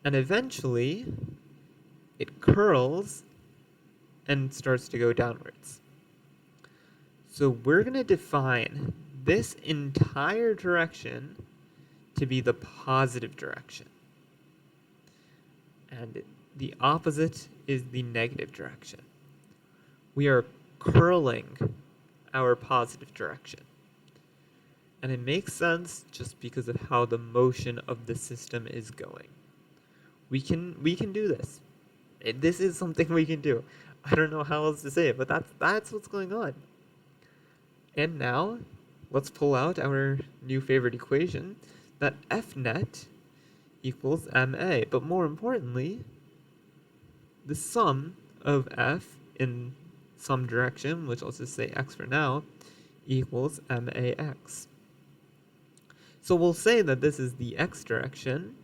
Speaker 1: and eventually it curls and starts to go downwards. So we're going to define this entire direction to be the positive direction. And the opposite is the negative direction. We are curling our positive direction. And it makes sense just because of how the motion of the system is going. We can do this. This is something we can do. I don't know how else to say it, but that's what's going on. And now, let's pull out our new favorite equation, that F net equals ma. But more importantly, the sum of F in some direction, which I'll just say x for now, equals max. So we'll say that this is the x direction,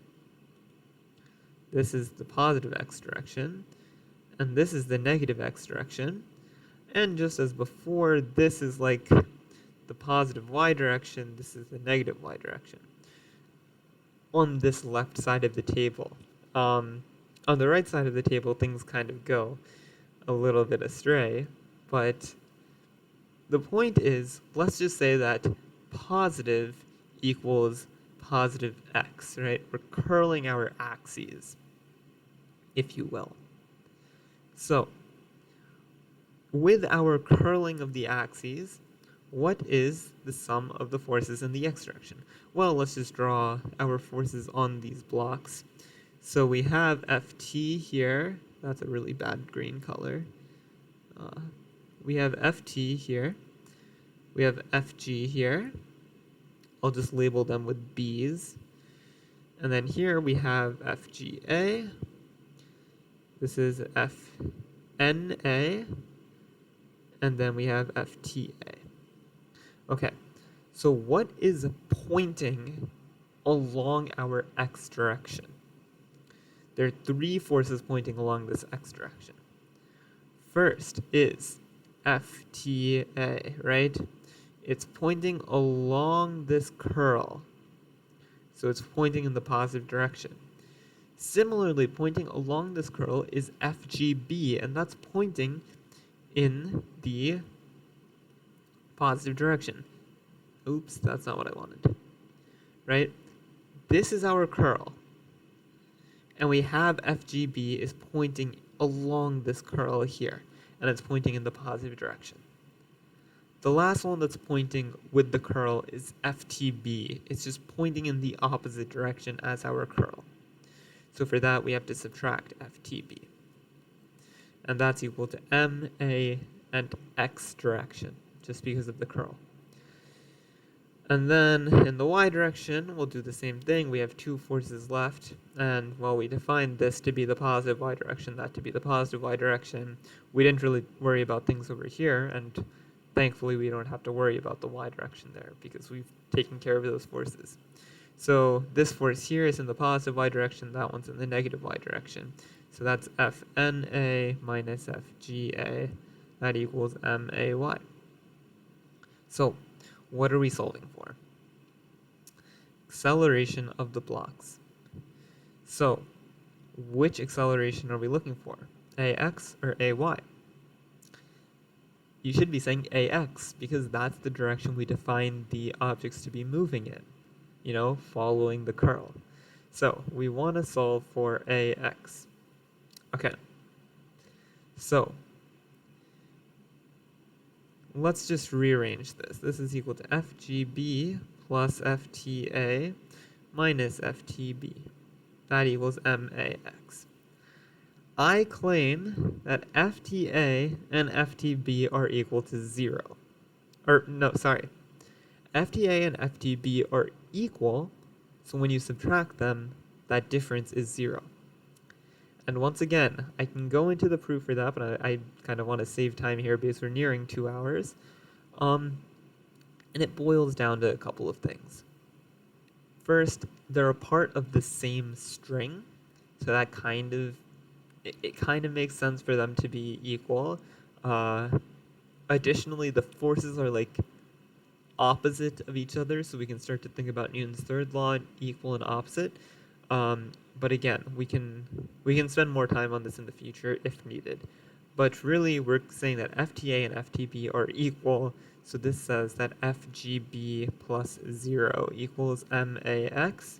Speaker 1: this is the positive x direction, and this is the negative x direction. And just as before, this is like the positive y direction, this is the negative y direction. On this left side of the table. On the right side of the table, things kind of go a little bit astray, but the point is, let's just say that positive equals positive x, right? We're curling our axes, if you will. So, with our curling of the axes, what is the sum of the forces in the x direction? Well, let's just draw our forces on these blocks. So we have Ft here. That's a really bad green color. We have Ft here. We have Fg here. I'll just label them with B's. And then here we have Fga. This is Fna. And then we have Fta. Okay, so what is pointing along our x direction? There are three forces pointing along this x direction. First is Fta, right? It's pointing along this curl. So it's pointing in the positive direction. Similarly, pointing along this curl is FGB, and that's pointing in the positive direction. Oops, that's not what I wanted. Right? This is our curl. And we have FGB is pointing along this curl here, and it's pointing in the positive direction. The last one that's pointing with the curl is FTB. It's just pointing in the opposite direction as our curl. So for that, we have to subtract FTB. And that's equal to MA and X direction, just because of the curl. And then in the Y direction, we'll do the same thing. We have two forces left. And well, we defined this to be the positive Y direction, that to be the positive Y direction. We didn't really worry about things over here. And thankfully, we don't have to worry about the Y direction there because we've taken care of those forces. So this force here is in the positive Y direction. That one's in the negative Y direction. So that's FNA minus FGA. That equals MAY. So what are we solving for? Acceleration of the blocks. So which acceleration are we looking for? AX or AY? You should be saying AX because that's the direction we define the objects to be moving in, you know, following the curl. So we want to solve for AX. Okay. So let's just rearrange this. This is equal to FGB plus FTA minus FTB. That equals MAX. I claim that FTA and FTB are equal to 0. Or, no, sorry. FTA and FTB are equal, so when you subtract them, that difference is 0. And once again, I can go into the proof for that, but I kind of want to save time here because we're nearing 2 hours. And it boils down to a couple of things. First, they're a part of the same string, so that kind of makes sense for them to be equal. Additionally, the forces are like opposite of each other, so we can start to think about Newton's third law, equal and opposite. But again, we can spend more time on this in the future if needed. But really, we're saying that FTA and FTB are equal. So this says that FGB plus 0 equals MAX.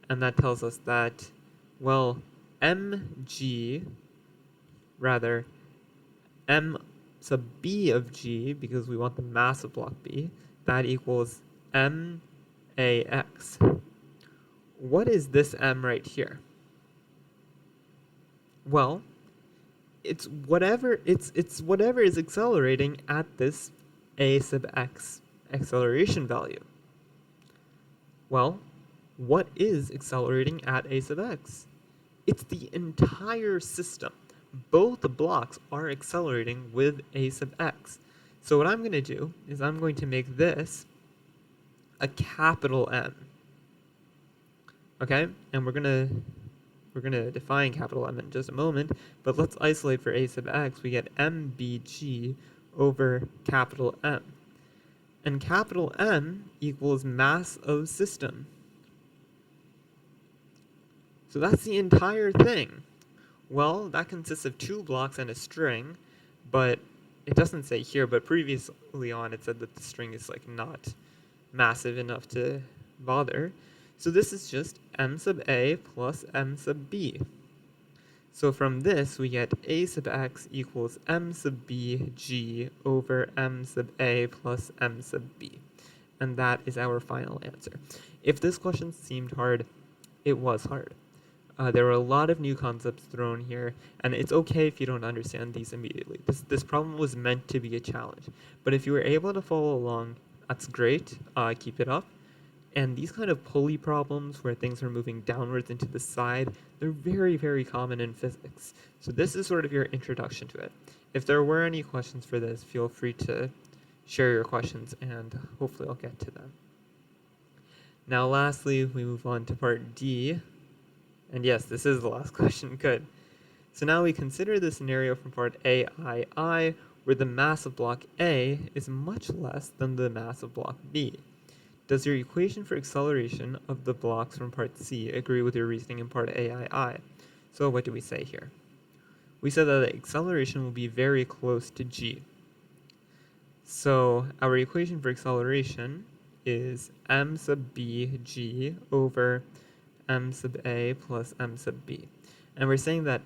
Speaker 1: And that tells us that, well, M sub B of G, because we want the mass of block B, that equals MAX. What is this M right here? Well, it's whatever is accelerating at this A sub X acceleration value. Well, what is accelerating at A sub X? It's the entire system. Both the blocks are accelerating with A sub X. So what I'm going to do is I'm going to make this a capital M. Okay? And we're going to define capital M in just a moment, but let's isolate for A sub X. We get MBG over capital M. And capital M equals mass of system. So that's the entire thing. Well, that consists of 2 blocks and a string, but it doesn't say here, but previously on it said that the string is like not massive enough to bother. So this is just M sub A plus M sub B. So from this, we get A sub X equals M sub B G over M sub A plus M sub B. And that is our final answer. If this question seemed hard, it was hard. There were a lot of new concepts thrown here, and it's okay if you don't understand these immediately. This problem was meant to be a challenge. But if you were able to follow along, that's great. Keep it up. And these kind of pulley problems where things are moving downwards into the side, they're very, very common in physics. So this is sort of your introduction to it. If there were any questions for this, feel free to share your questions, and hopefully I'll get to them. Now lastly, we move on to part D. And yes, this is the last question, good. So now we consider the scenario from part AII, where the mass of block A is much less than the mass of block B. Does your equation for acceleration of the blocks from part C agree with your reasoning in part AII? So what do we say here? We said that the acceleration will be very close to g. So our equation for acceleration is m sub b g over m sub a plus m sub b. And we're saying that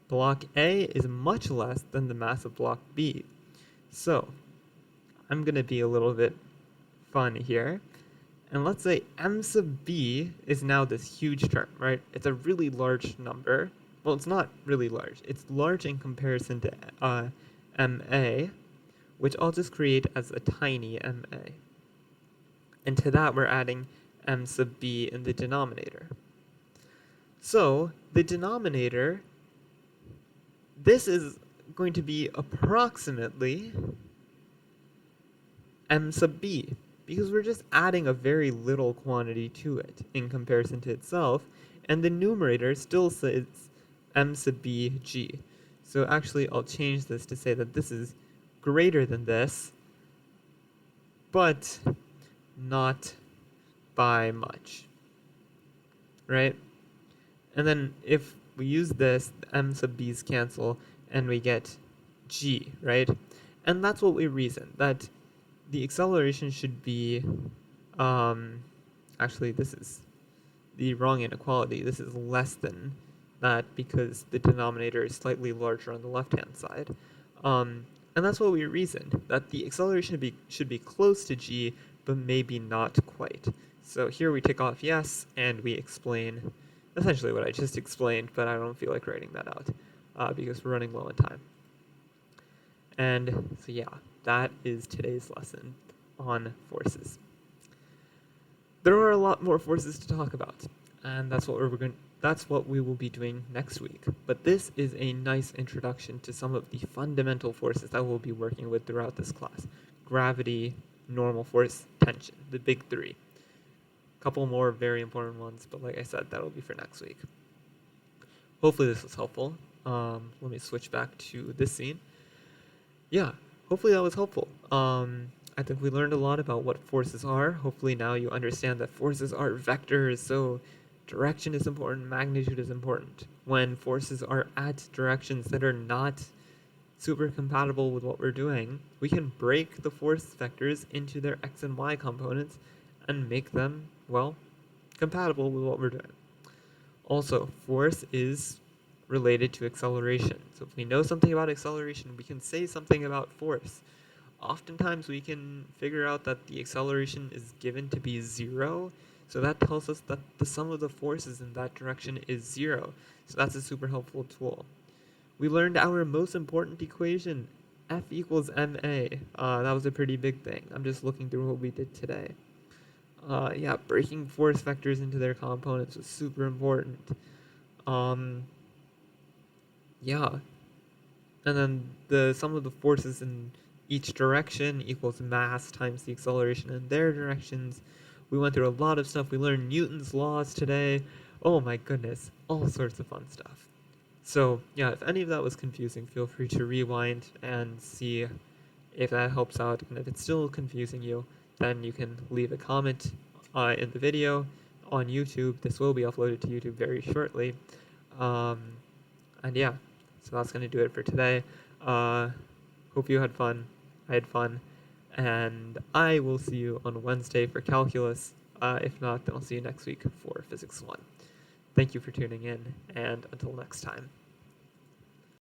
Speaker 1: block A is much less than the mass of block B. So I'm going to be a little bit fun here. And let's say m sub b is now this huge term, right? It's a really large number. Well, it's not really large. It's large in comparison to ma, which I'll just create as a tiny ma. And to that, we're adding m sub b in the denominator. So the denominator, this is going to be approximately m sub b, because we're just adding a very little quantity to it in comparison to itself, and the numerator still says m sub b g. So actually, I'll change this to say that this is greater than this, but not by much, right? And then if we use this, the m sub b's cancel, and we get g, right? And that's what we reason, that the acceleration should be, actually this is the wrong inequality. This is less than that because the denominator is slightly larger on the left-hand side. And that's what we reasoned, that the acceleration should be close to g, but maybe not quite. So here we tick off yes, and we explain essentially what I just explained, but I don't feel like writing that out because we're running low on time. And so yeah, that is today's lesson on forces. There are a lot more forces to talk about, and that's what we will be doing next week. But this is a nice introduction to some of the fundamental forces that we'll be working with throughout this class. Gravity, normal force, tension, the big three. A couple more very important ones, but like I said, that'll be for next week. Hopefully this was helpful. Let me switch back to this scene. Yeah, hopefully that was helpful. I think we learned a lot about what forces are. Hopefully now you understand that forces are vectors, so direction is important, magnitude is important. When forces are at directions that are not super compatible with what we're doing, we can break the force vectors into their x and y components and make them, well, compatible with what we're doing. Also, force is related to acceleration. So if we know something about acceleration, we can say something about force. Oftentimes we can figure out that the acceleration is given to be 0, so that tells us that the sum of the forces in that direction is 0. So that's a super helpful tool. We learned our most important equation, F equals ma. That was a pretty big thing. I'm just looking through what we did today. Yeah, breaking force vectors into their components was super important. Yeah. And then the sum of the forces in each direction equals mass times the acceleration in their directions. We went through a lot of stuff. We learned Newton's laws today. Oh my goodness, all sorts of fun stuff. So yeah, if any of that was confusing, feel free to rewind and see if that helps out. And if it's still confusing you, then you can leave a comment in the video on YouTube. This will be uploaded to YouTube very shortly. And yeah, so that's going to do it for today. Hope you had fun. I had fun. And I will see you on Wednesday for calculus. If not, then I'll see you next week for Physics 1. Thank you for tuning in, and until next time.